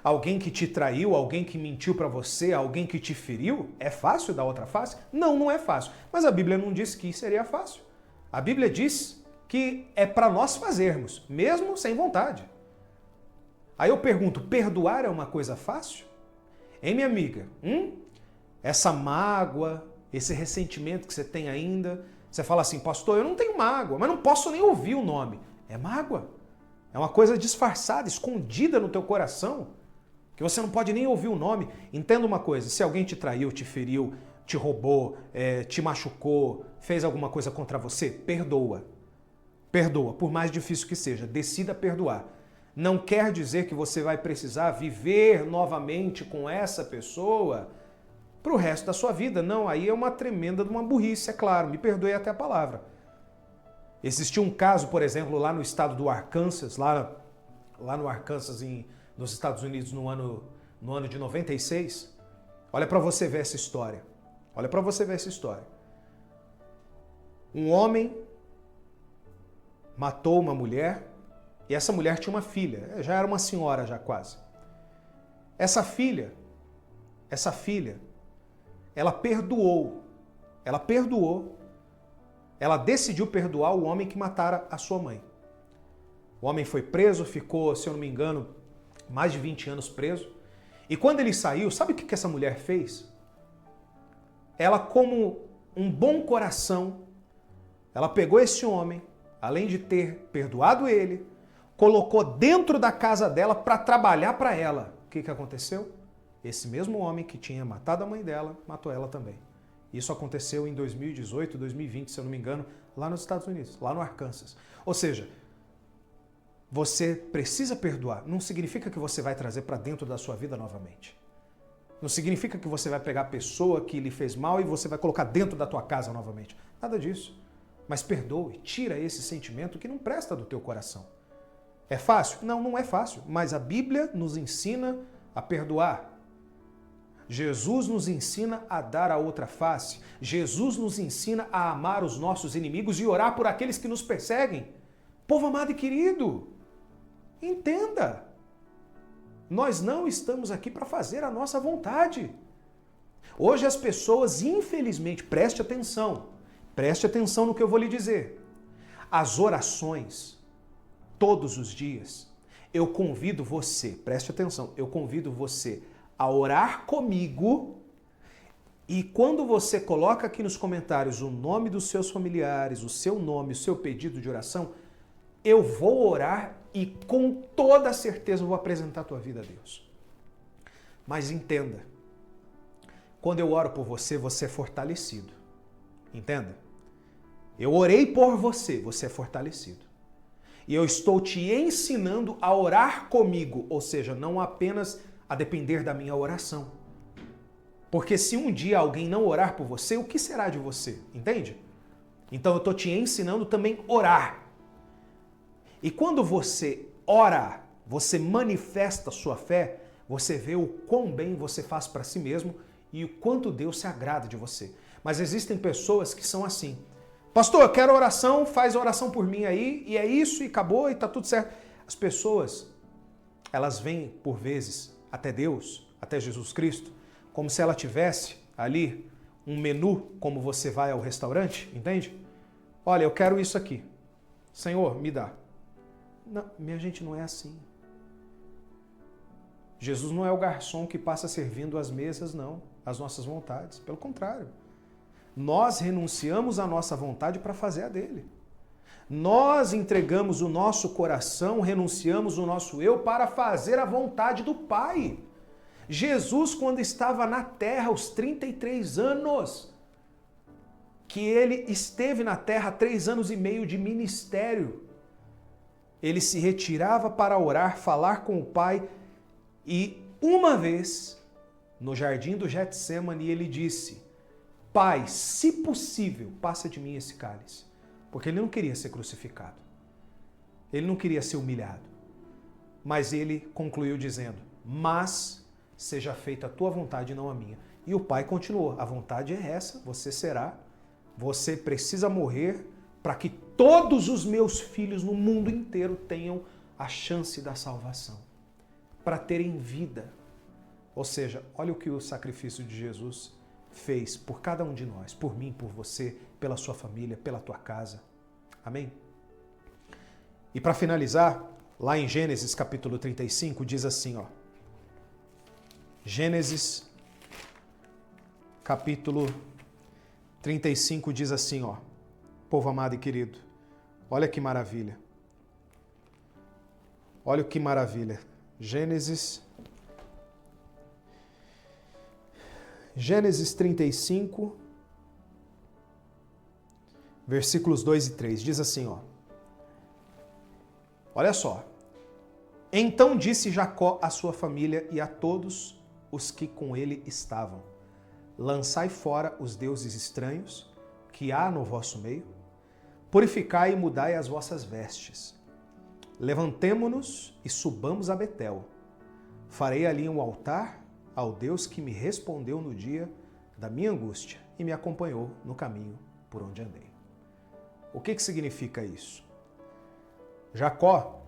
Speaker 2: Alguém que te traiu, alguém que mentiu para você, alguém que te feriu, é fácil dar outra face? Não, não é fácil. Mas a Bíblia não diz que seria fácil. A Bíblia diz que é para nós fazermos, mesmo sem vontade. Aí eu pergunto, perdoar é uma coisa fácil? Hein, minha amiga? Essa mágoa, esse ressentimento que você tem ainda, você fala assim, pastor, eu não tenho mágoa, mas não posso nem ouvir o nome. É mágoa. É uma coisa disfarçada, escondida no teu coração, que você não pode nem ouvir o nome. Entenda uma coisa, se alguém te traiu, te feriu, te roubou, te machucou, fez alguma coisa contra você, perdoa. Perdoa, por mais difícil que seja, decida perdoar. Não quer dizer que você vai precisar viver novamente com essa pessoa para o resto da sua vida. Não, aí é uma tremenda de uma burrice, é claro, me perdoe até a palavra. Existiu um caso, por exemplo, lá no estado do Arkansas, lá no Arkansas, nos Estados Unidos, no ano de 96. Olha para você ver essa história. Olha para você ver essa história. Um homem matou uma mulher e essa mulher tinha uma filha. Já era uma senhora já quase. Essa filha, ela perdoou. Ela decidiu perdoar o homem que matara a sua mãe. O homem foi preso, ficou, se eu não me engano, mais de 20 anos preso. E quando ele saiu, sabe o que essa mulher fez? Ela, como um bom coração, ela pegou esse homem, além de ter perdoado ele, colocou dentro da casa dela para trabalhar para ela. O que aconteceu? Esse mesmo homem que tinha matado a mãe dela, matou ela também. Isso aconteceu em 2018, 2020, se eu não me engano, lá nos Estados Unidos, lá no Arkansas. Ou seja, você precisa perdoar. Não significa que você vai trazer para dentro da sua vida novamente. Não significa que você vai pegar a pessoa que lhe fez mal e você vai colocar dentro da tua casa novamente. Nada disso. Mas perdoe, tira esse sentimento que não presta do teu coração. É fácil? Não, não é fácil. Mas a Bíblia nos ensina a perdoar. Jesus nos ensina a dar a outra face. Jesus nos ensina a amar os nossos inimigos e orar por aqueles que nos perseguem. Povo amado e querido, entenda. Nós não estamos aqui para fazer a nossa vontade. Hoje as pessoas, infelizmente, preste atenção no que eu vou lhe dizer. As orações, todos os dias, eu convido você, preste atenção, eu convido você a orar comigo e quando você coloca aqui nos comentários o nome dos seus familiares, o seu nome, o seu pedido de oração, eu vou orar e com toda certeza eu vou apresentar a tua vida a Deus. Mas entenda, quando eu oro por você, você é fortalecido. Entenda? Eu orei por você, você é fortalecido. E eu estou te ensinando a orar comigo, ou seja, não apenas a depender da minha oração. Porque se um dia alguém não orar por você, o que será de você? Entende? Então eu estou te ensinando também a orar. E quando você ora, você manifesta sua fé, você vê o quão bem você faz para si mesmo e o quanto Deus se agrada de você. Mas existem pessoas que são assim. Pastor, eu quero oração, faz oração por mim aí, e é isso, e acabou, e tá tudo certo. As pessoas, elas vêm, por vezes, até Deus, até Jesus Cristo, como se ela tivesse ali um menu, como você vai ao restaurante, entende? Olha, eu quero isso aqui. Senhor, me dá. Não, minha gente, não é assim. Jesus não é o garçom que passa servindo as mesas, não, as nossas vontades. Pelo contrário. Nós renunciamos à nossa vontade para fazer a dele. Nós entregamos o nosso coração, renunciamos o nosso eu para fazer a vontade do Pai. Jesus, quando estava na terra, aos 33 anos, que ele esteve na terra, 3 anos e meio de ministério, ele se retirava para orar, falar com o Pai, e uma vez, no jardim do Getsêmani, ele disse: Pai, se possível, passa de mim esse cálice. Porque ele não queria ser crucificado. Ele não queria ser humilhado. Mas ele concluiu dizendo: mas seja feita a tua vontade e não a minha. E o Pai continuou: a vontade é essa, você precisa morrer para que todos os meus filhos no mundo inteiro tenham a chance da salvação, para terem vida. Ou seja, olha o que o sacrifício de Jesus fez por cada um de nós, por mim, por você, pela sua família, pela tua casa. Amém? E para finalizar, lá em Gênesis capítulo 35, diz assim, ó. Gênesis capítulo 35 diz assim, ó. Povo amado e querido, olha que maravilha. Olha que maravilha. Gênesis 35, versículos 2 e 3, diz assim, ó. Olha só. Então disse Jacó à sua família e a todos os que com ele estavam: lançai fora os deuses estranhos que há no vosso meio, purificai e mudai as vossas vestes. Levantemo-nos e subamos a Betel. Farei ali um altar ao Deus que me respondeu no dia da minha angústia e me acompanhou no caminho por onde andei. O que significa isso? Jacó,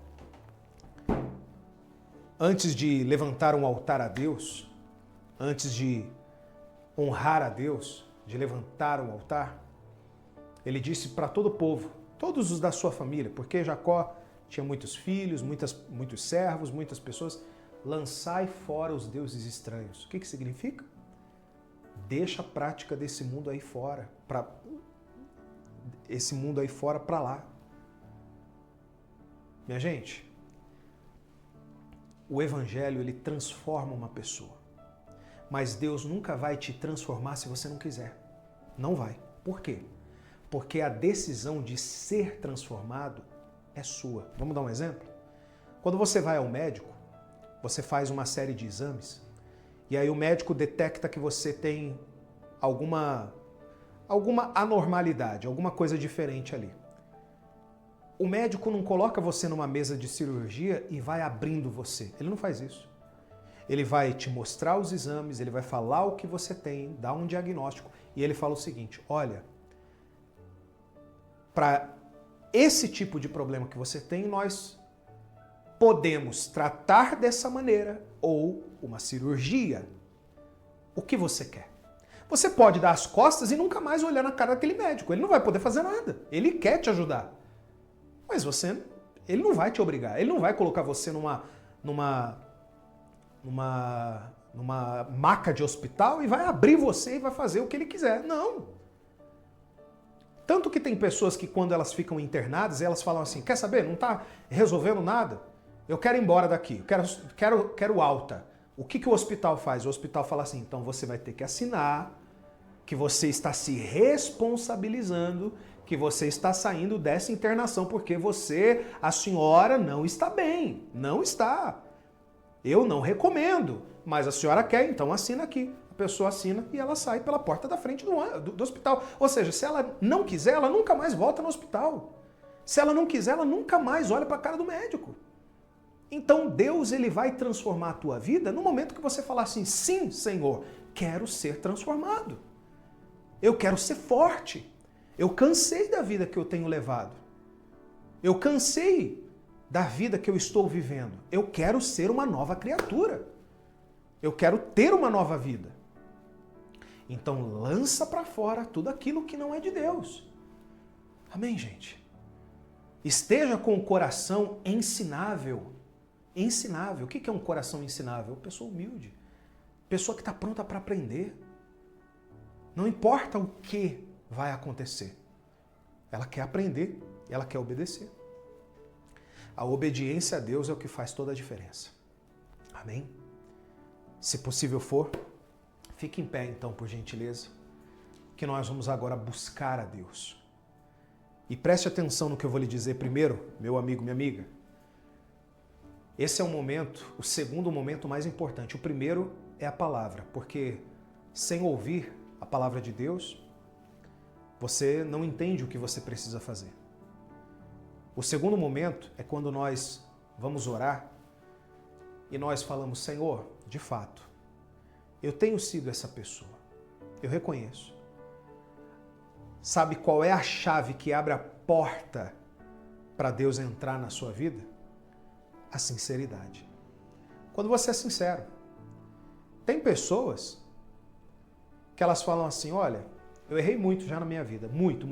Speaker 2: antes de levantar um altar a Deus, antes de honrar a Deus, de levantar um altar, ele disse para todo o povo, todos os da sua família, porque Jacó tinha muitos filhos, muitos servos, muitas pessoas: lançai fora os deuses estranhos. O que significa? Deixa a prática desse mundo aí fora, para lá. Minha gente, o Evangelho, ele transforma uma pessoa. Mas Deus nunca vai te transformar se você não quiser. Não vai. Por quê? Porque a decisão de ser transformado é sua. Vamos dar um exemplo? Quando você vai ao médico, você faz uma série de exames e aí o médico detecta que você tem alguma anormalidade, alguma coisa diferente ali. O médico não coloca você numa mesa de cirurgia e vai abrindo você. Ele não faz isso. Ele vai te mostrar os exames, ele vai falar o que você tem, dar um diagnóstico e ele fala o seguinte: olha, para esse tipo de problema que você tem, nós podemos tratar dessa maneira ou uma cirurgia. O que você quer? Você pode dar as costas e nunca mais olhar na cara daquele médico. Ele não vai poder fazer nada. Ele quer te ajudar. Mas ele não vai te obrigar. Ele não vai colocar você numa maca de hospital e vai abrir você e vai fazer o que ele quiser. Não. Tanto que tem pessoas que quando elas ficam internadas, elas falam assim: quer saber? Não está resolvendo nada? Eu quero ir embora daqui. Quero alta. O que o hospital faz? O hospital fala assim: então você vai ter que assinar que você está se responsabilizando, que você está saindo dessa internação porque a senhora não está bem. Não está. Eu não recomendo, mas a senhora quer, então assina aqui. A pessoa assina e ela sai pela porta da frente do hospital. Ou seja, se ela não quiser, ela nunca mais volta no hospital. Se ela não quiser, ela nunca mais olha para a cara do médico. Então Deus, ele vai transformar a tua vida no momento que você falar assim: sim, Senhor, quero ser transformado. Eu quero ser forte. Eu cansei da vida que eu tenho levado. Eu cansei da vida que eu estou vivendo. Eu quero ser uma nova criatura. Eu quero ter uma nova vida. Então lança para fora tudo aquilo que não é de Deus. Amém, gente? Esteja com o coração ensinável. Ensinável. O que é um coração ensinável? Pessoa humilde. Pessoa que está pronta para aprender. Não importa o que vai acontecer. Ela quer aprender, ela quer obedecer. A obediência a Deus é o que faz toda a diferença. Amém? Se possível for, fique em pé então, por gentileza, que nós vamos agora buscar a Deus. E preste atenção no que eu vou lhe dizer primeiro, meu amigo, minha amiga. Esse é o momento, o segundo momento mais importante. O primeiro é a palavra, porque sem ouvir a palavra de Deus, você não entende o que você precisa fazer. O segundo momento é quando nós vamos orar e nós falamos: Senhor, de fato, eu tenho sido essa pessoa, eu reconheço. Sabe qual é a chave que abre a porta para Deus entrar na sua vida? A sinceridade. Quando você é sincero. Tem pessoas que elas falam assim: olha, eu errei muito já na minha vida, muito.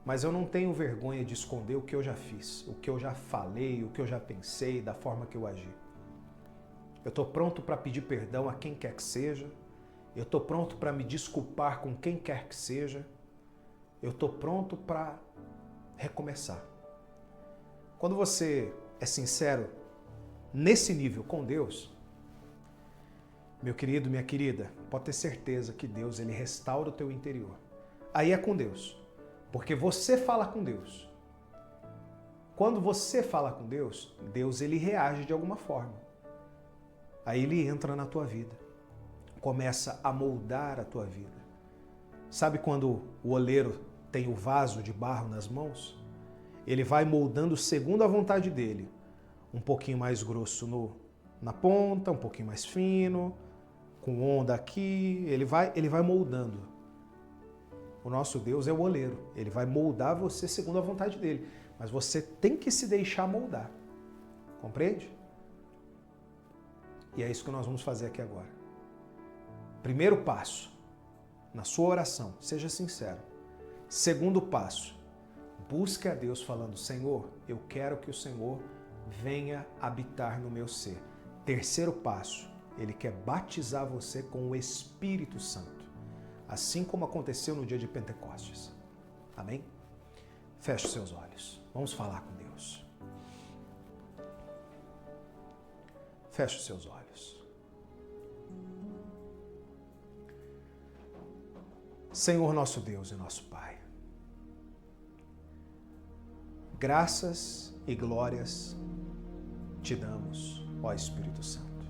Speaker 2: Mas eu não tenho vergonha de esconder o que eu já fiz, o que eu já falei, o que eu já pensei, da forma que eu agi. Eu estou pronto para pedir perdão a quem quer que seja. Eu estou pronto para me desculpar com quem quer que seja. Eu estou pronto para recomeçar. Quando você é sincero nesse nível com Deus, meu querido, minha querida, pode ter certeza que Deus, ele restaura o teu interior. Aí é com Deus. Porque você fala com Deus. Quando você fala com Deus, Deus ele reage de alguma forma. Aí ele entra na tua vida. Começa a moldar a tua vida. Sabe quando o oleiro tem o vaso de barro nas mãos? Ele vai moldando segundo a vontade dele. Um pouquinho mais grosso na ponta, um pouquinho mais fino, com onda aqui. Ele vai moldando. O nosso Deus é o oleiro. Ele vai moldar você segundo a vontade dele. Mas você tem que se deixar moldar. Compreende? E é isso que nós vamos fazer aqui agora. Primeiro passo, na sua oração, seja sincero. Segundo passo, busque a Deus falando: Senhor, eu quero que o Senhor venha habitar no meu ser. Terceiro passo, Ele quer batizar você com o Espírito Santo, assim como aconteceu no dia de Pentecostes. Amém? Feche os seus olhos. Vamos falar com Deus. Feche os seus olhos. Senhor nosso Deus e nosso Pai, graças e glórias te damos, ó Espírito Santo.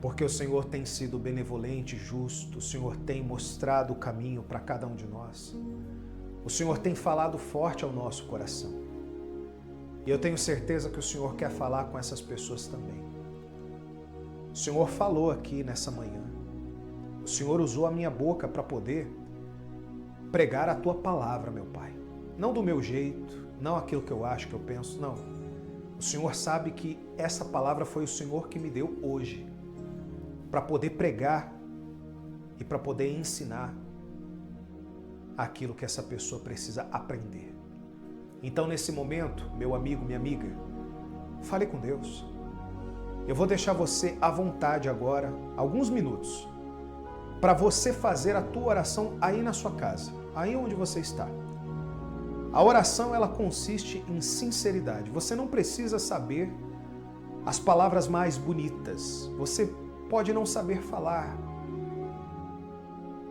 Speaker 2: Porque o Senhor tem sido benevolente e justo, o Senhor tem mostrado o caminho para cada um de nós. O Senhor tem falado forte ao nosso coração. E eu tenho certeza que o Senhor quer falar com essas pessoas também. O Senhor falou aqui nessa manhã. O Senhor usou a minha boca para poder pregar a Tua palavra, meu Pai. Não do meu jeito, não aquilo que eu acho, que eu penso, não. O Senhor sabe que essa palavra foi o Senhor que me deu hoje, para poder pregar e para poder ensinar aquilo que essa pessoa precisa aprender. Então, nesse momento, meu amigo, minha amiga, fale com Deus. Eu vou deixar você à vontade agora, alguns minutos, para você fazer a tua oração aí na sua casa, aí onde você está. A oração, ela consiste em sinceridade. Você não precisa saber as palavras mais bonitas. Você pode não saber falar.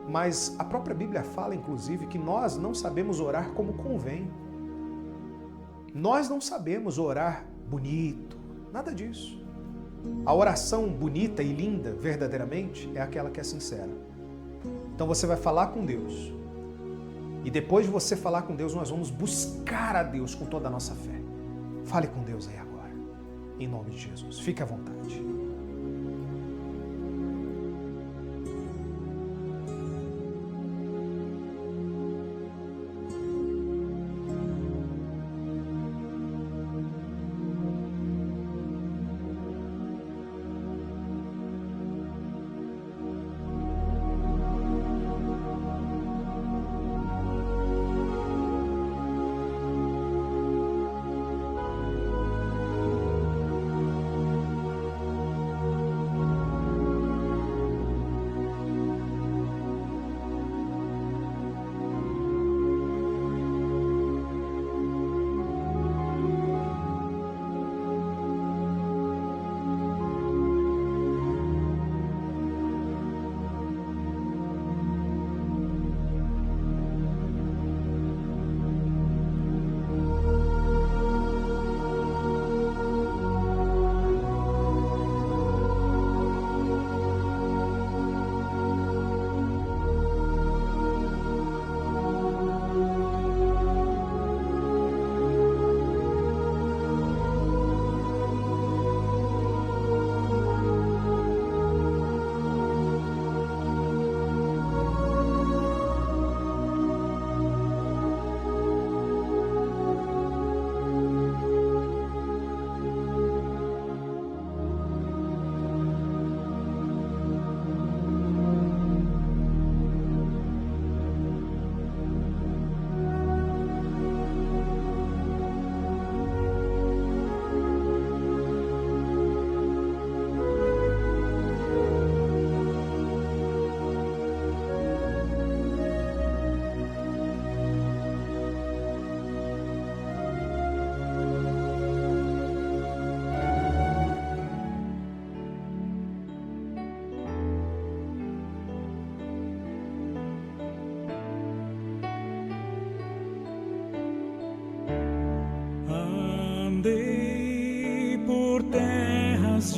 Speaker 2: Mas a própria Bíblia fala, inclusive, que nós não sabemos orar como convém. Nós não sabemos orar bonito, nada disso. A oração bonita e linda, verdadeiramente, é aquela que é sincera. Então você vai falar com Deus. E depois de você falar com Deus, nós vamos buscar a Deus com toda a nossa fé. Fale com Deus aí agora, em nome de Jesus. Fique à vontade.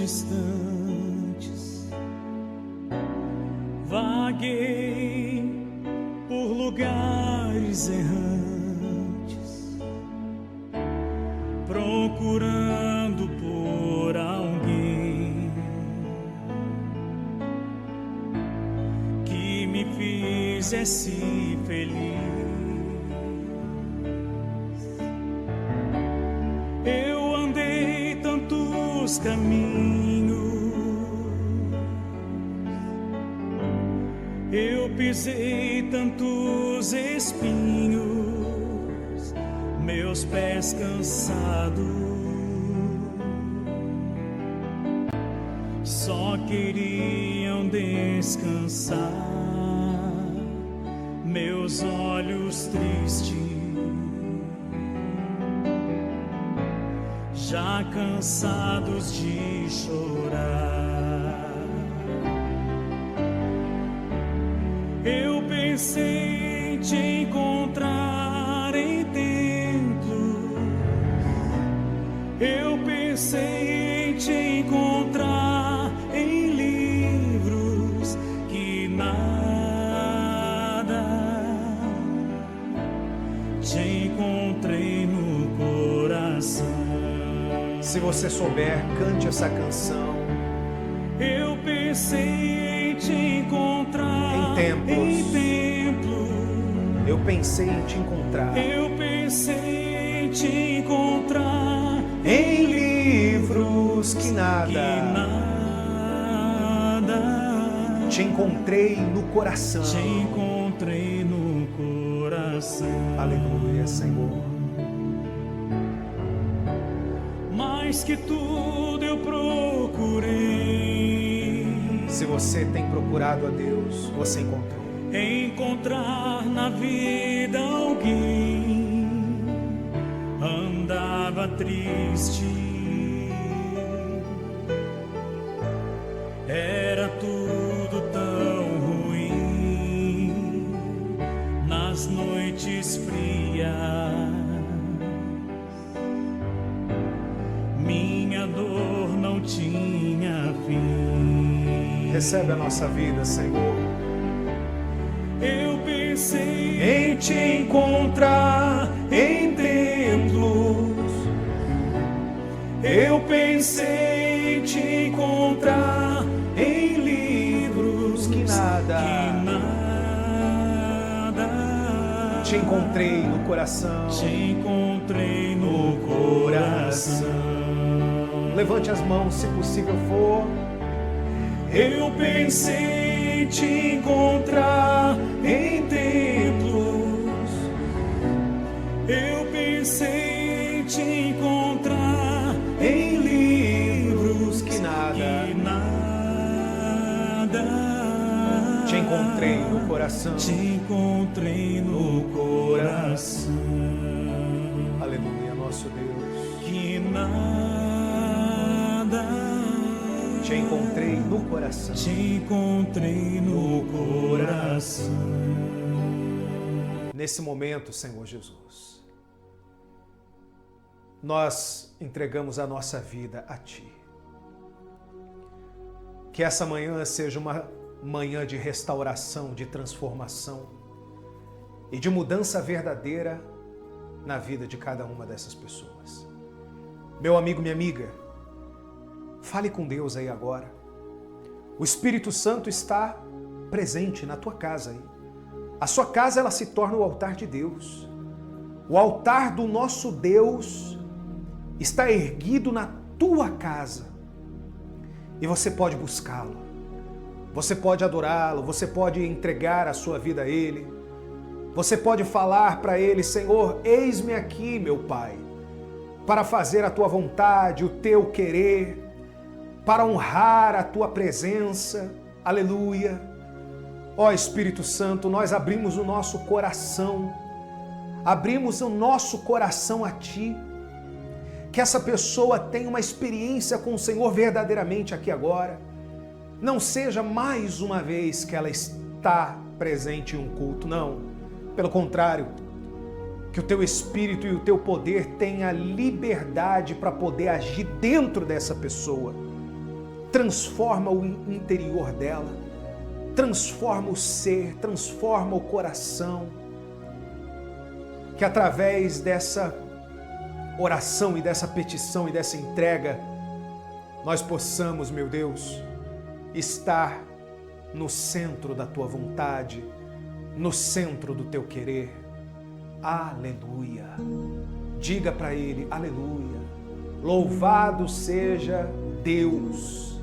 Speaker 3: distantes, vaguei por lugares errantes, procurando por alguém que me fizesse feliz. Eu andei tantos caminhos, eu pisei tantos espinhos, meus pés cansados só queriam descansar, meus olhos tristes já cansados de chorar. Eu pensei em te encontrar em templos, eu pensei em te encontrar em livros, que nada te encontrei no coração.
Speaker 2: Se você souber, cante essa canção.
Speaker 3: Eu pensei em te encontrar
Speaker 2: em templos. Eu pensei em te encontrar.
Speaker 3: Eu pensei em te encontrar
Speaker 2: em livros, que nada. Te encontrei no coração.
Speaker 3: Te encontrei no coração.
Speaker 2: Aleluia, Senhor.
Speaker 3: Mais que tudo eu procurei.
Speaker 2: Se você tem procurado a Deus, você encontrou.
Speaker 3: Encontrar na vida alguém, andava triste, era tudo tão ruim, nas noites frias, minha dor não tinha fim.
Speaker 2: Recebe a nossa vida, Senhor.
Speaker 3: Eu pensei em te encontrar em templos, eu pensei em te encontrar em livros,
Speaker 2: que nada. Te encontrei no coração.
Speaker 3: Te encontrei no coração.
Speaker 2: Levante as mãos, se possível for.
Speaker 3: Eu pensei em te encontrar em templos, eu pensei em te encontrar em livros,
Speaker 2: que nada.
Speaker 3: Te
Speaker 2: encontrei no coração.
Speaker 3: Te encontrei no coração.
Speaker 2: Aleluia, nosso Deus.
Speaker 3: Que nada.
Speaker 2: Te encontrei no coração.
Speaker 3: Te encontrei no coração.
Speaker 2: Nesse momento, Senhor Jesus, nós entregamos a nossa vida a Ti. Que essa manhã seja uma manhã de restauração, de transformação e de mudança verdadeira na vida de cada uma dessas pessoas. Meu amigo, minha amiga, fale com Deus aí agora. O Espírito Santo está presente na tua casa aí. A sua casa, ela se torna o altar de Deus. O altar do nosso Deus está erguido na tua casa. E você pode buscá-lo. Você pode adorá-lo, você pode entregar a sua vida a Ele. Você pode falar para Ele: Senhor, eis-me aqui, meu Pai, para fazer a Tua vontade, o Teu querer, para honrar a Tua presença. Aleluia. Ó Espírito Santo, nós abrimos o nosso coração, abrimos o nosso coração a Ti. Que essa pessoa tenha uma experiência com o Senhor verdadeiramente aqui agora. Não seja mais uma vez que ela está presente em um culto, não. Pelo contrário, que o Teu Espírito e o Teu poder tenha liberdade para poder agir dentro dessa pessoa. transforma o interior dela, transforma o ser, transforma o coração. Que através dessa oração e dessa petição e dessa entrega, nós possamos, meu Deus, estar no centro da tua vontade, no centro do teu querer. Aleluia. Diga para ele, aleluia. Louvado seja Deus.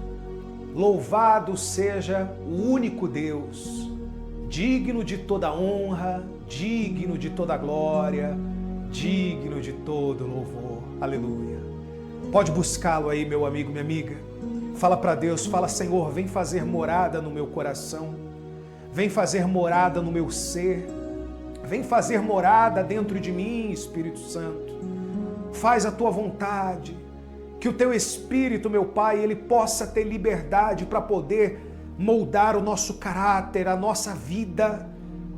Speaker 2: Louvado seja o único Deus, digno de toda honra, digno de toda glória, digno de todo louvor. Aleluia. Pode buscá-lo aí, meu amigo, minha amiga. Fala para Deus, fala, Senhor, vem fazer morada no meu coração, vem fazer morada no meu ser, vem fazer morada dentro de mim, Espírito Santo. Faz a tua vontade, que o teu Espírito, meu Pai, ele possa ter liberdade para poder moldar o nosso caráter, a nossa vida,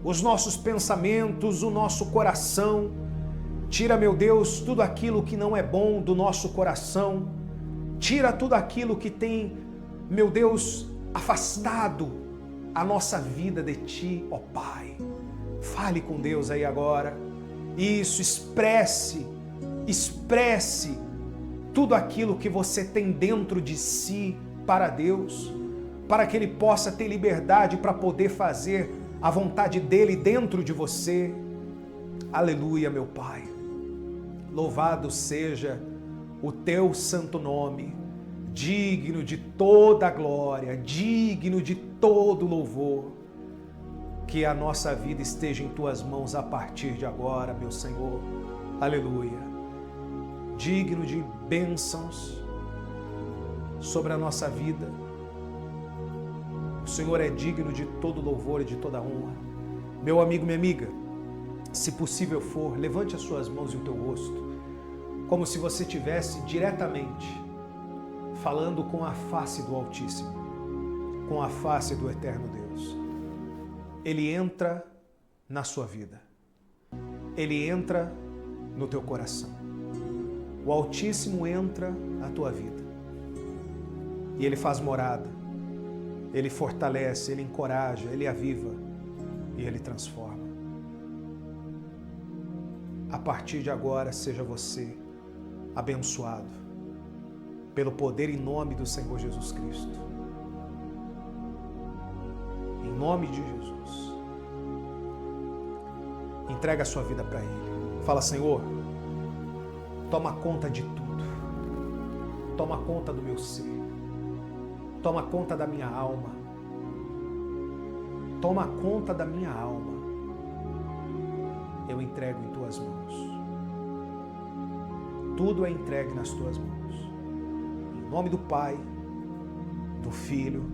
Speaker 2: os nossos pensamentos, o nosso coração. Tira, meu Deus, tudo aquilo que não é bom do nosso coração. Tira tudo aquilo que tem, meu Deus, afastado a nossa vida de Ti, ó Pai. Fale com Deus aí agora. Isso, expresse tudo aquilo que você tem dentro de si para Deus, para que Ele possa ter liberdade para poder fazer a vontade dEle dentro de você. Aleluia, meu Pai. Louvado seja o Teu santo nome, digno de toda glória, digno de todo louvor. Que a nossa vida esteja em Tuas mãos a partir de agora, meu Senhor. Aleluia. Digno de bênçãos sobre a nossa vida. O Senhor é digno de todo louvor e de toda honra. Meu amigo, minha amiga, se possível for, levante as suas mãos e o teu rosto, como se você estivesse diretamente falando com a face do Altíssimo, com a face do Eterno Deus. Ele entra na sua vida. Ele entra no teu coração. O Altíssimo entra na tua vida. E Ele faz morada. Ele fortalece, Ele encoraja, Ele aviva e Ele transforma. A partir de agora, seja você abençoado pelo poder e nome do Senhor Jesus Cristo. Em nome de Jesus. Entrega a sua vida para Ele. Fala, Senhor, toma conta de tudo. Toma conta do meu ser. Toma conta da minha alma. Toma conta da minha alma. Eu entrego em Tuas mãos. Tudo é entregue nas Tuas mãos. Em nome do Pai, do Filho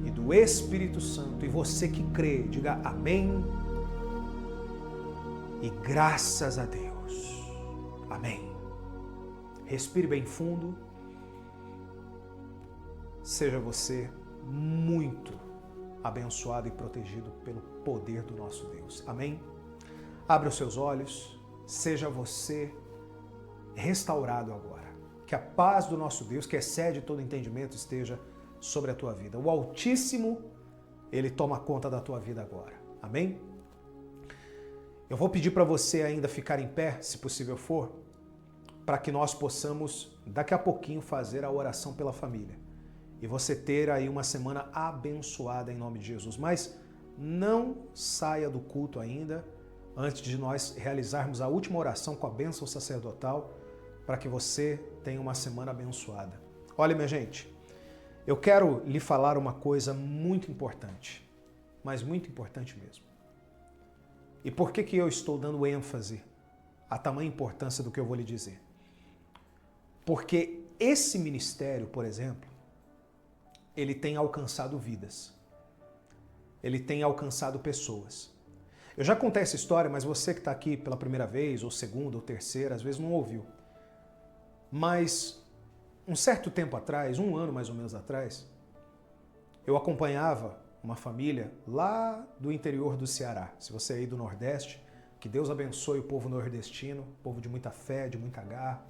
Speaker 2: e do Espírito Santo. E você que crê, diga amém. E graças a Deus. Amém. Respire bem fundo. Seja você muito abençoado e protegido pelo poder do nosso Deus. Amém? Abra os seus olhos. Seja você restaurado agora. Que a paz do nosso Deus, que excede todo entendimento, esteja sobre a tua vida. O Altíssimo, Ele toma conta da tua vida agora. Amém? Eu vou pedir para você ainda ficar em pé, se possível for, para que nós possamos, daqui a pouquinho, fazer a oração pela família. E você ter aí uma semana abençoada em nome de Jesus. Mas não saia do culto ainda, antes de nós realizarmos a última oração com a bênção sacerdotal, para que você tenha uma semana abençoada. Olha, minha gente, eu quero lhe falar uma coisa muito importante, mas muito importante mesmo. E por que eu estou dando ênfase à tamanha importância do que eu vou lhe dizer? Porque esse ministério, por exemplo, ele tem alcançado vidas. Ele tem alcançado pessoas. Eu já contei essa história, mas você que está aqui pela primeira vez, ou segunda, ou terceira, às vezes não ouviu. Mas um certo tempo atrás, um ano mais ou menos atrás, eu acompanhava uma família lá do interior do Ceará. Se você é aí do Nordeste, que Deus abençoe o povo nordestino, povo de muita fé, de muita garra.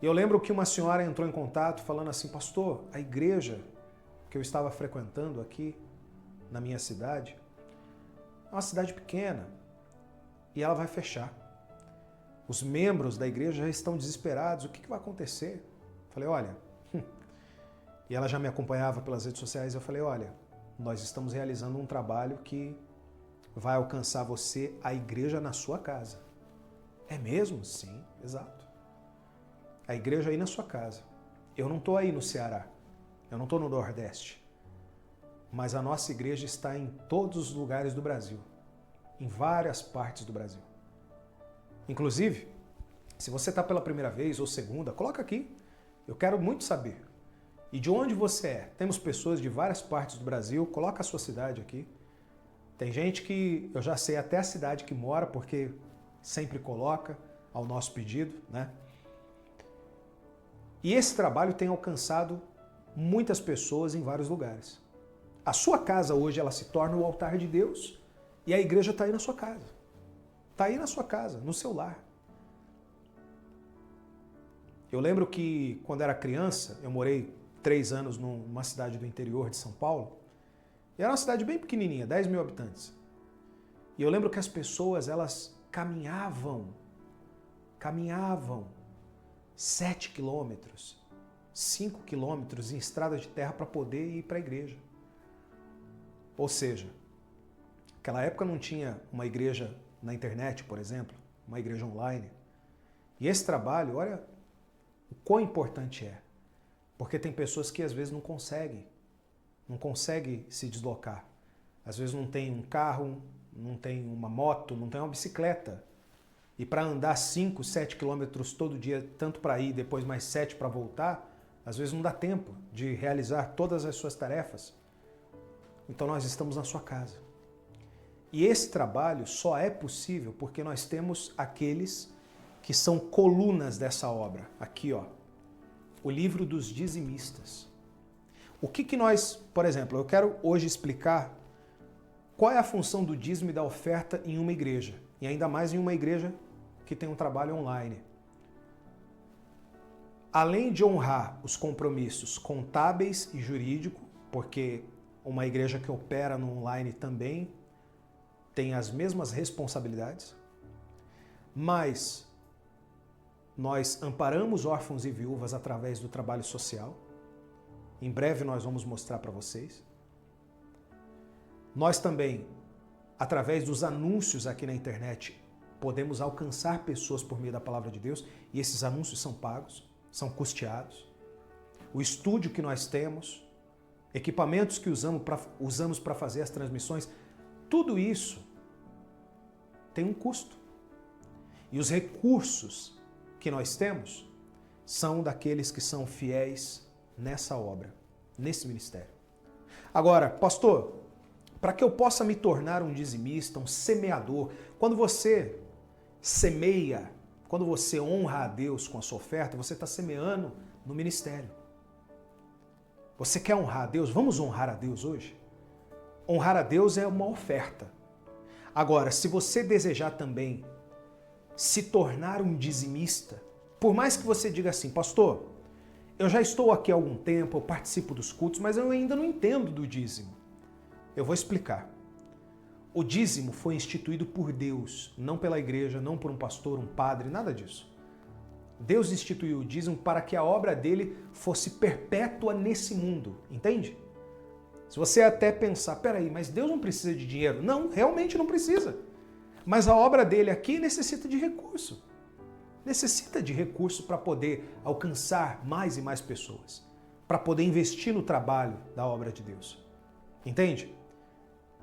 Speaker 2: E eu lembro que uma senhora entrou em contato falando assim, pastor, a igreja que eu estava frequentando aqui na minha cidade é uma cidade pequena e ela vai fechar. Os membros da igreja já estão desesperados, o que vai acontecer? Eu falei, olha, e ela já me acompanhava pelas redes sociais, eu falei, olha, nós estamos realizando um trabalho que vai alcançar você, a igreja na sua casa. É mesmo? Sim, exato. A igreja aí na sua casa. Eu não estou aí no Ceará, eu não estou no Nordeste, mas a nossa igreja está em todos os lugares do Brasil, em várias partes do Brasil. Inclusive, se você está pela primeira vez ou segunda, coloca aqui. Eu quero muito saber. E de onde você é? Temos pessoas de várias partes do Brasil, coloca a sua cidade aqui. Tem gente que eu já sei até a cidade que mora, porque sempre coloca ao nosso pedido, né? E esse trabalho tem alcançado muitas pessoas em vários lugares. A sua casa hoje, ela se torna o altar de Deus e a igreja está aí na sua casa. Está aí na sua casa, no seu lar. Eu lembro que quando era criança, eu morei 3 anos numa cidade do interior de São Paulo, e era uma cidade bem pequenininha, 10 mil habitantes. E eu lembro que as pessoas, elas caminhavam 7 quilômetros, 5 quilômetros em estrada de terra para poder ir para a igreja. Ou seja, naquela época não tinha uma igreja na internet, por exemplo, uma igreja online. E esse trabalho, olha o quão importante é. Porque tem pessoas que às vezes não conseguem se deslocar. Às vezes não tem um carro, não tem uma moto, não tem uma bicicleta. E para andar 5, 7 quilômetros todo dia, tanto para ir, depois mais 7 para voltar, às vezes não dá tempo de realizar todas as suas tarefas. Então nós estamos na sua casa. E esse trabalho só é possível porque nós temos aqueles que são colunas dessa obra. Aqui, ó, o livro dos dizimistas. O que nós, por exemplo, eu quero hoje explicar qual é a função do dízimo e da oferta em uma igreja, e ainda mais em uma igreja que tem um trabalho online. Além de honrar os compromissos contábeis e jurídicos, porque uma igreja que opera no online também tem as mesmas responsabilidades, mas nós amparamos órfãos e viúvas através do trabalho social. Em breve nós vamos mostrar para vocês. Nós também, através dos anúncios aqui na internet, podemos alcançar pessoas por meio da palavra de Deus, e esses anúncios são pagos, são custeados. O estúdio que nós temos, equipamentos que usamos para fazer as transmissões, tudo isso tem um custo. E os recursos que nós temos são daqueles que são fiéis nessa obra, nesse ministério. Agora, pastor, para que eu possa me tornar um dizimista, um semeador, quando você semeia, quando você honra a Deus com a sua oferta, você está semeando no ministério. Você quer honrar a Deus? Vamos honrar a Deus hoje? Honrar a Deus é uma oferta. Agora, se você desejar também se tornar um dizimista, por mais que você diga assim, pastor, eu já estou aqui há algum tempo, eu participo dos cultos, mas eu ainda não entendo do dízimo. Eu vou explicar. O dízimo foi instituído por Deus, não pela igreja, não por um pastor, um padre, nada disso. Deus instituiu o dízimo para que a obra dele fosse perpétua nesse mundo, entende? Se você até pensar, peraí, mas Deus não precisa de dinheiro. Não, realmente não precisa. Mas a obra dele aqui necessita de recurso. Necessita de recurso para poder alcançar mais e mais pessoas. Para poder investir no trabalho da obra de Deus. Entende?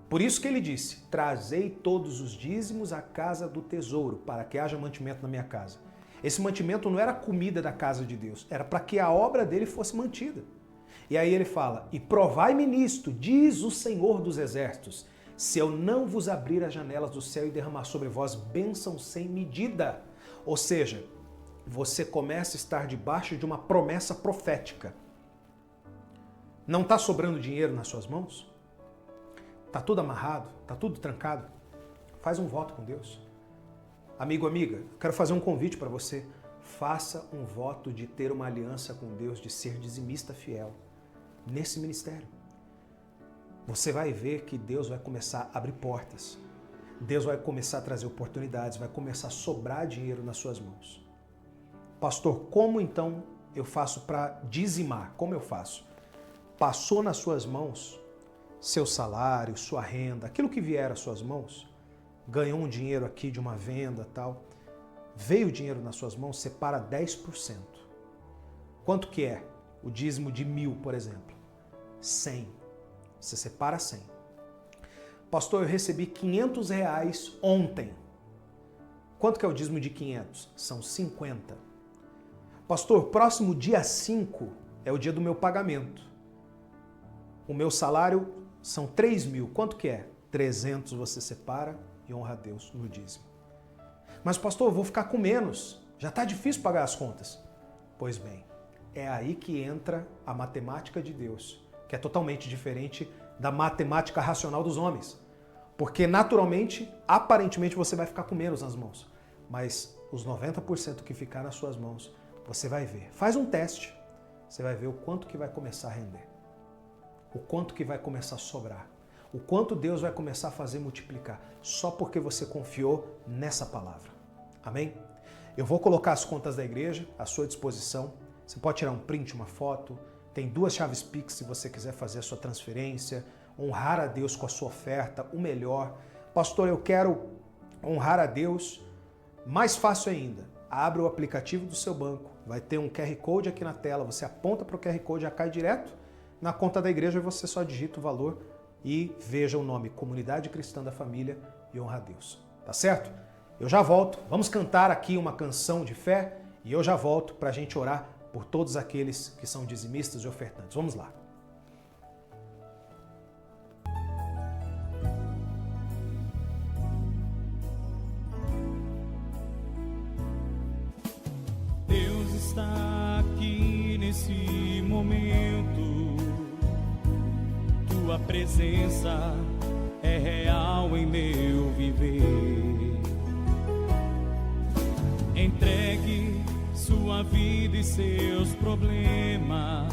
Speaker 2: Por isso que ele disse, trazei todos os dízimos à casa do tesouro, para que haja mantimento na minha casa. Esse mantimento não era a comida da casa de Deus, era para que a obra dele fosse mantida. E aí ele fala, e provai-me nisto, diz o Senhor dos Exércitos, se eu não vos abrir as janelas do céu e derramar sobre vós bênção sem medida. Ou seja, você começa a estar debaixo de uma promessa profética. Não está sobrando dinheiro nas suas mãos? Está tudo amarrado? Está tudo trancado? Faz um voto com Deus. Amigo, amiga, quero fazer um convite para você. faça um voto de ter uma aliança com Deus, de ser dizimista fiel nesse ministério. Você vai ver que Deus vai começar a abrir portas. Deus vai começar a trazer oportunidades, vai começar a sobrar dinheiro nas suas mãos. Pastor, como então eu faço para dizimar? Como eu faço? Passou nas suas mãos seu salário, sua renda, aquilo que vier às suas mãos, ganhou um dinheiro aqui de uma venda, tal, veio o dinheiro nas suas mãos, separa 10%. Quanto que é? O dízimo de 1.000, por exemplo. 100. Você separa 100. Pastor, eu recebi R$500 ontem. Quanto que é o dízimo de 500? São 50. Pastor, próximo dia 5 é o dia do meu pagamento. O meu salário são 3.000. Quanto que é? 300 você separa e honra a Deus no dízimo. Mas pastor, eu vou ficar com menos. Já está difícil pagar as contas. Pois bem, é aí que entra a matemática de Deus, que é totalmente diferente da matemática racional dos homens. Porque naturalmente, aparentemente, você vai ficar com menos nas mãos. Mas os 90% que ficar nas suas mãos, você vai ver. Faz um teste. Você vai ver o quanto que vai começar a render. O quanto que vai começar a sobrar. O quanto Deus vai começar a fazer multiplicar. Só porque você confiou nessa palavra. Amém? Eu vou colocar as contas da igreja à sua disposição. Você pode tirar um print, uma foto. Tem 2 chaves Pix se você quiser fazer a sua transferência. Honrar a Deus com a sua oferta, o melhor. Pastor, eu quero honrar a Deus. Mais fácil ainda. Abre o aplicativo do seu banco. Vai ter um QR Code aqui na tela. Você aponta para o QR Code, já cai direto na conta da igreja e você só digita o valor e veja o nome Comunidade Cristã da Família e honra a Deus. Tá certo? Eu já volto. Vamos cantar aqui uma canção de fé e eu já volto para a gente orar por todos aqueles que são dizimistas e ofertantes. Vamos lá.
Speaker 3: Deus está aqui nesse momento. Tua presença é real em meu viver. Entregue sua vida e seus problemas.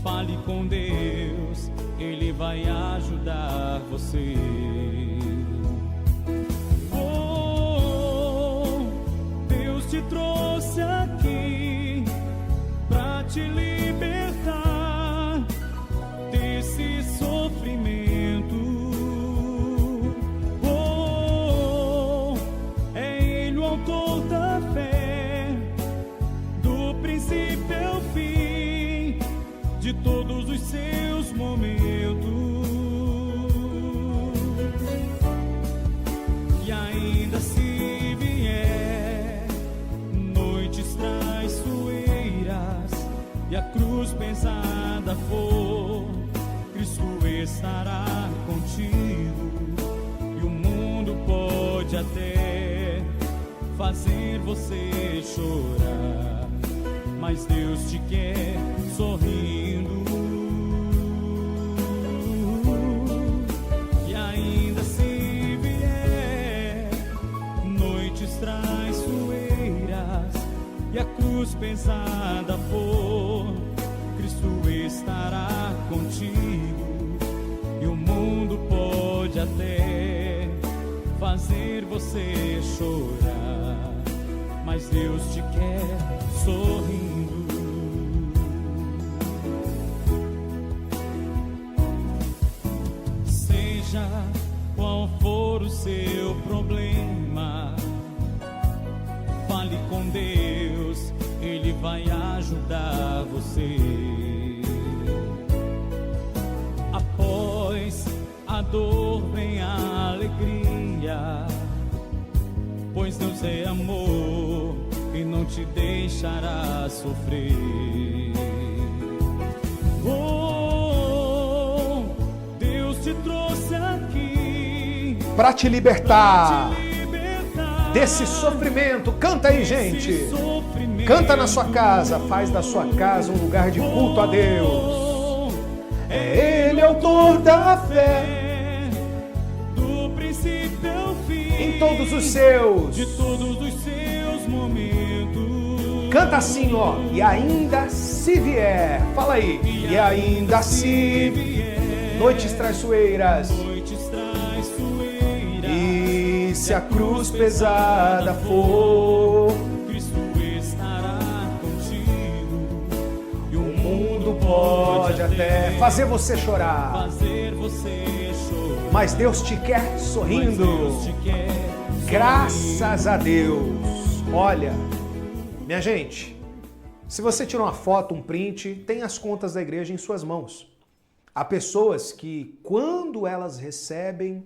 Speaker 3: Fale com Deus, Ele vai ajudar você. Oh, Deus te trouxe aqui pra te libertar desse sofrimento. Oh, é Ele o autor da fé, do princípio ao fim, de todos os seus momentos. E ainda se vier noites traiçoeiras e a cruz pesada for, Cristo estará contigo. E o mundo pode até fazer você chorar, mas Deus te quer sorrindo. E ainda se vier noites traiçoeiras e a cruz pesada for, Cristo estará contigo. E o mundo pode até fazer você chorar, mas Deus te quer sorrindo. Seja qual for o seu problema, fale com Deus, Ele vai ajudar você. Após a dor vem a alegria, pois Deus é amor e não te deixará sofrer. Oh, Deus te trouxe aqui
Speaker 2: Para te libertar desse sofrimento. Canta aí, gente. Canta na sua casa, faz da sua casa um lugar de culto a Deus. É Ele autor da fé,
Speaker 3: do princípio ao fim,
Speaker 2: em todos os seus.
Speaker 3: de todos os seus momentos.
Speaker 2: Canta assim, ó. E ainda se vier. Fala aí. E ainda se vier. Noites traiçoeiras.
Speaker 3: Noites traiçoeiras.
Speaker 2: E se a cruz pesada for,
Speaker 3: Cristo estará contigo. E o
Speaker 2: mundo pode até fazer você chorar,
Speaker 3: fazer você chorar.
Speaker 2: mas Deus te quer sorrindo.
Speaker 3: Deus te quer
Speaker 2: Graças a Deus. Olha, minha gente, se você tirou uma foto, um print, tem as contas da igreja em suas mãos. Há pessoas que, quando elas recebem,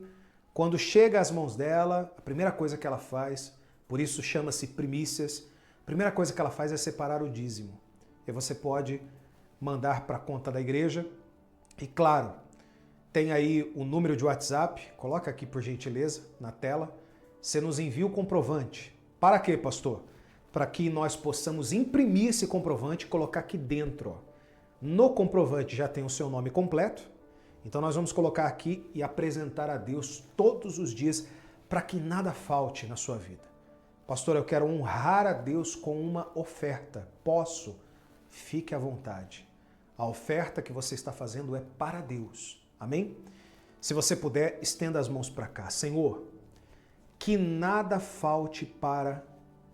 Speaker 2: quando chega às mãos dela, a primeira coisa que ela faz, por isso chama-se primícias, a primeira coisa que ela faz é separar o dízimo. E você pode mandar para a conta da igreja. E claro, tem aí o número de WhatsApp, coloca aqui por gentileza na tela. Você nos envia o comprovante. Para quê, pastor? Para que nós possamos imprimir esse comprovante e colocar aqui dentro. Ó. No comprovante já tem o seu nome completo. Então nós vamos colocar aqui e apresentar a Deus todos os dias para que nada falte na sua vida. Pastor, eu quero honrar a Deus com uma oferta. Posso? Fique à vontade. A oferta que você está fazendo é para Deus. Amém? Se você puder, estenda as mãos para cá. Senhor, que nada falte para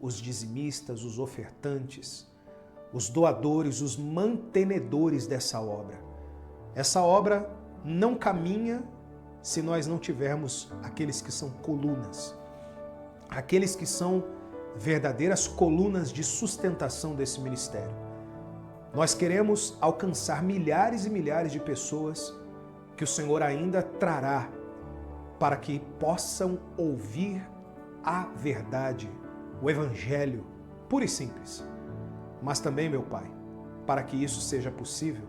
Speaker 2: os dizimistas, os ofertantes, os doadores, os mantenedores dessa obra. Essa obra não caminha se nós não tivermos aqueles que são colunas, aqueles que são verdadeiras colunas de sustentação desse ministério. Nós queremos alcançar milhares e milhares de pessoas que o Senhor ainda trará para que possam ouvir a verdade, o Evangelho, puro e simples. Mas também, meu Pai, para que isso seja possível,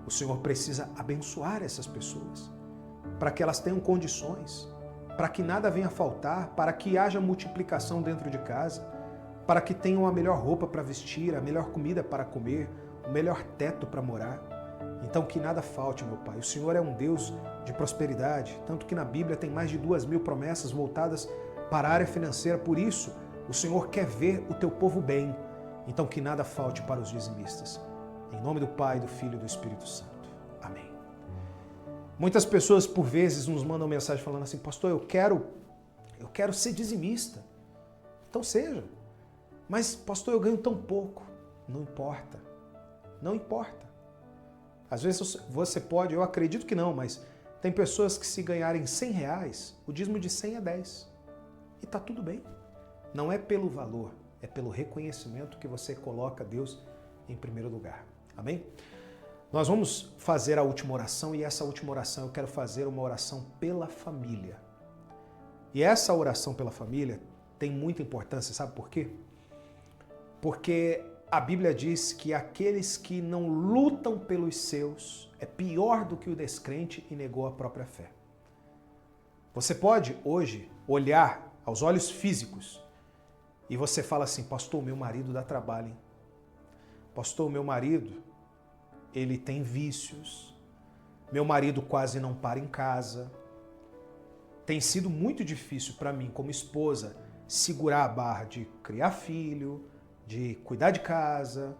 Speaker 2: o Senhor precisa abençoar essas pessoas, para que elas tenham condições, para que nada venha a faltar, para que haja multiplicação dentro de casa, para que tenham a melhor roupa para vestir, a melhor comida para comer, o melhor teto para morar. Então que nada falte, meu Pai. O Senhor é um Deus de prosperidade, tanto que na Bíblia tem mais de 2.000 promessas voltadas para a área financeira. Por isso, o Senhor quer ver o teu povo bem. Então que nada falte para os dizimistas. Em nome do Pai, do Filho e do Espírito Santo. Amém. Muitas pessoas, por vezes, nos mandam mensagem falando assim, pastor, eu quero ser dizimista. Então seja. Mas, pastor, eu ganho tão pouco. Não importa. Não importa. Às vezes você pode, eu acredito que não, mas tem pessoas que se ganharem R$100, o dízimo de 100 é 10. E está tudo bem. Não é pelo valor, é pelo reconhecimento que você coloca Deus em primeiro lugar. Amém? Nós vamos fazer a última oração e essa última oração eu quero fazer uma oração pela família. E essa oração pela família tem muita importância, sabe por quê? Porque a Bíblia diz que aqueles que não lutam pelos seus é pior do que o descrente e negou a própria fé. Você pode hoje olhar aos olhos físicos e você fala assim, pastor, meu marido dá trabalho, hein? Pastor, meu marido, ele tem vícios. Meu marido quase não para em casa. Tem sido muito difícil para mim, como esposa, segurar a barra de criar filho, de cuidar de casa,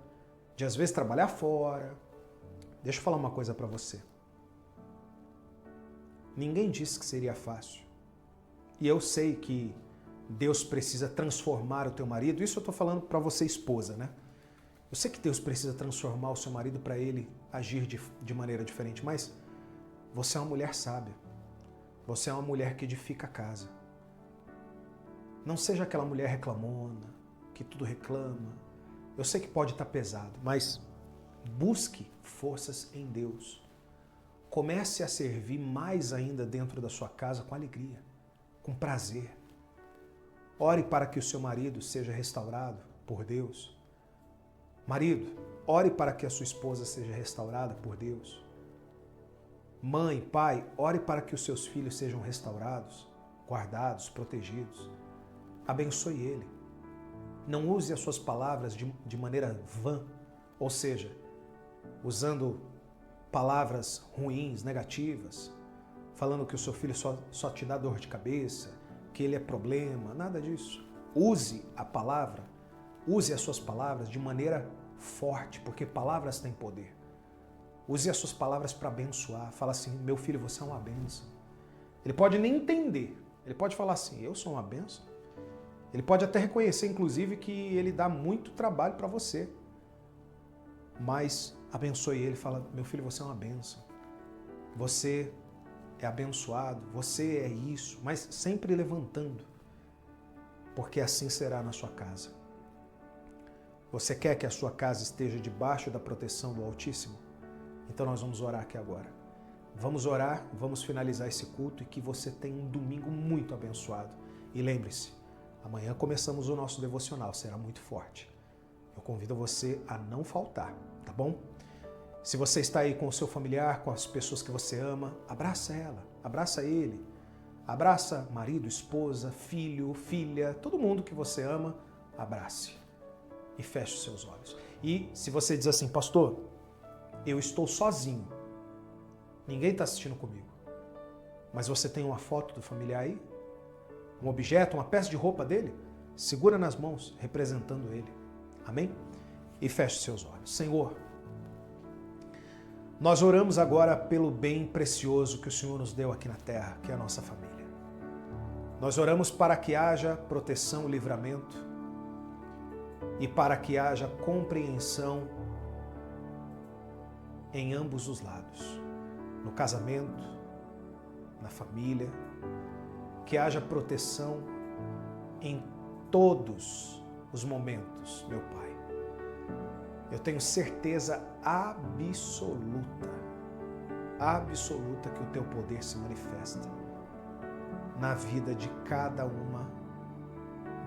Speaker 2: de às vezes trabalhar fora. Deixa eu falar uma coisa para você. Ninguém disse que seria fácil. E eu sei que Deus precisa transformar o teu marido. Isso eu estou falando para você, esposa, né? Eu sei que Deus precisa transformar o seu marido para ele agir de maneira diferente, mas você é uma mulher sábia. Você é uma mulher que edifica a casa. Não seja aquela mulher reclamona, que tudo reclama. Eu sei que pode estar pesado, mas busque forças em Deus. Comece a servir mais ainda dentro da sua casa com alegria, com prazer. Ore para que o seu marido seja restaurado por Deus. Marido, ore para que a sua esposa seja restaurada por Deus. Mãe, pai, ore para que os seus filhos sejam restaurados, guardados, protegidos. Abençoe ele. Não use as suas palavras de maneira vã, ou seja, usando palavras ruins, negativas, falando que o seu filho só te dá dor de cabeça, que ele é problema, nada disso. Use a palavra, use as suas palavras de maneira forte, porque palavras têm poder. Use as suas palavras para abençoar. Fala assim, meu filho, você é uma bênção. Ele pode nem entender, ele pode falar assim, eu sou uma bênção. Ele pode até reconhecer, inclusive, que ele dá muito trabalho para você. Mas abençoe ele, fala, meu filho, você é uma bênção. Você é abençoado, você é isso, mas sempre levantando, porque assim será na sua casa. Você quer que a sua casa esteja debaixo da proteção do Altíssimo? Então nós vamos orar aqui agora. Vamos orar, vamos finalizar esse culto e que você tenha um domingo muito abençoado. E lembre-se, amanhã começamos o nosso devocional, será muito forte. Eu convido você a não faltar, tá bom? Se você está aí com o seu familiar, com as pessoas que você ama, abraça ela, abraça ele, abraça marido, esposa, filho, filha, todo mundo que você ama, abrace e feche os seus olhos. E se você diz assim, pastor, eu estou sozinho, ninguém está assistindo comigo, mas você tem uma foto do familiar aí? Um objeto, uma peça de roupa dele? Segura nas mãos, representando ele. Amém? E feche os seus olhos. Senhor, nós oramos agora pelo bem precioso que o Senhor nos deu aqui na terra, que é a nossa família. Nós oramos para que haja proteção e livramento e para que haja compreensão em ambos os lados, no casamento, na família, que haja proteção em todos os momentos, meu Pai. Eu tenho certeza absoluta que o teu poder se manifesta na vida de cada uma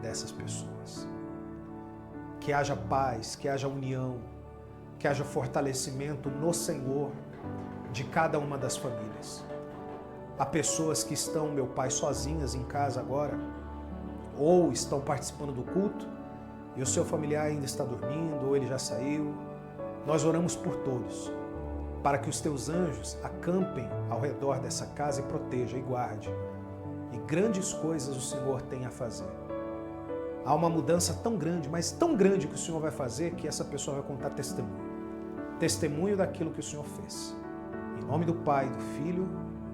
Speaker 2: dessas pessoas. Que haja paz, que haja união, que haja fortalecimento no Senhor de cada uma das famílias. Há pessoas que estão, meu Pai, sozinhas em casa agora, ou estão participando do culto, e o seu familiar ainda está dormindo, ou ele já saiu. Nós oramos por todos, para que os teus anjos acampem ao redor dessa casa e proteja e guarde. E grandes coisas o Senhor tem a fazer. Há uma mudança tão grande, mas tão grande que o Senhor vai fazer, que essa pessoa vai contar testemunho. Testemunho daquilo que o Senhor fez. Em nome do Pai, do Filho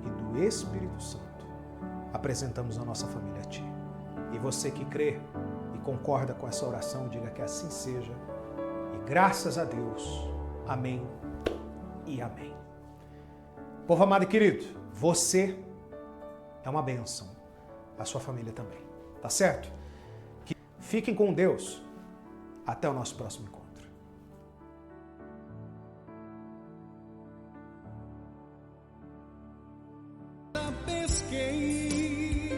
Speaker 2: e do Espírito Santo, apresentamos a nossa família a Ti. E você que crê e concorda com essa oração, diga que assim seja. E graças a Deus. Amém e amém. Povo amado e querido, você é uma bênção. A sua família também. Tá certo? Fiquem com Deus. Até o nosso próximo encontro.
Speaker 3: Pesquei,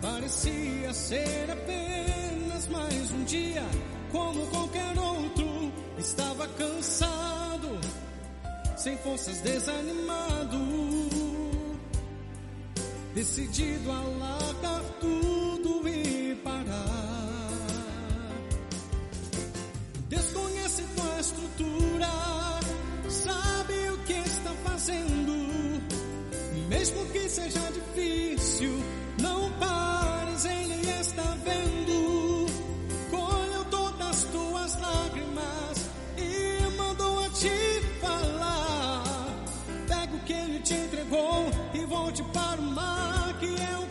Speaker 3: parecia ser apenas mais um dia, como qualquer outro. Estava cansado, sem forças, desanimado, decidido a largar tudo e parar. Desconhece tua estrutura, sabe o que está fazendo. Mesmo que seja difícil, não pares, Ele está vendo. Colheu todas as tuas lágrimas e mandou a te falar. Pega o que Ele te entregou e volte para o mar, que é o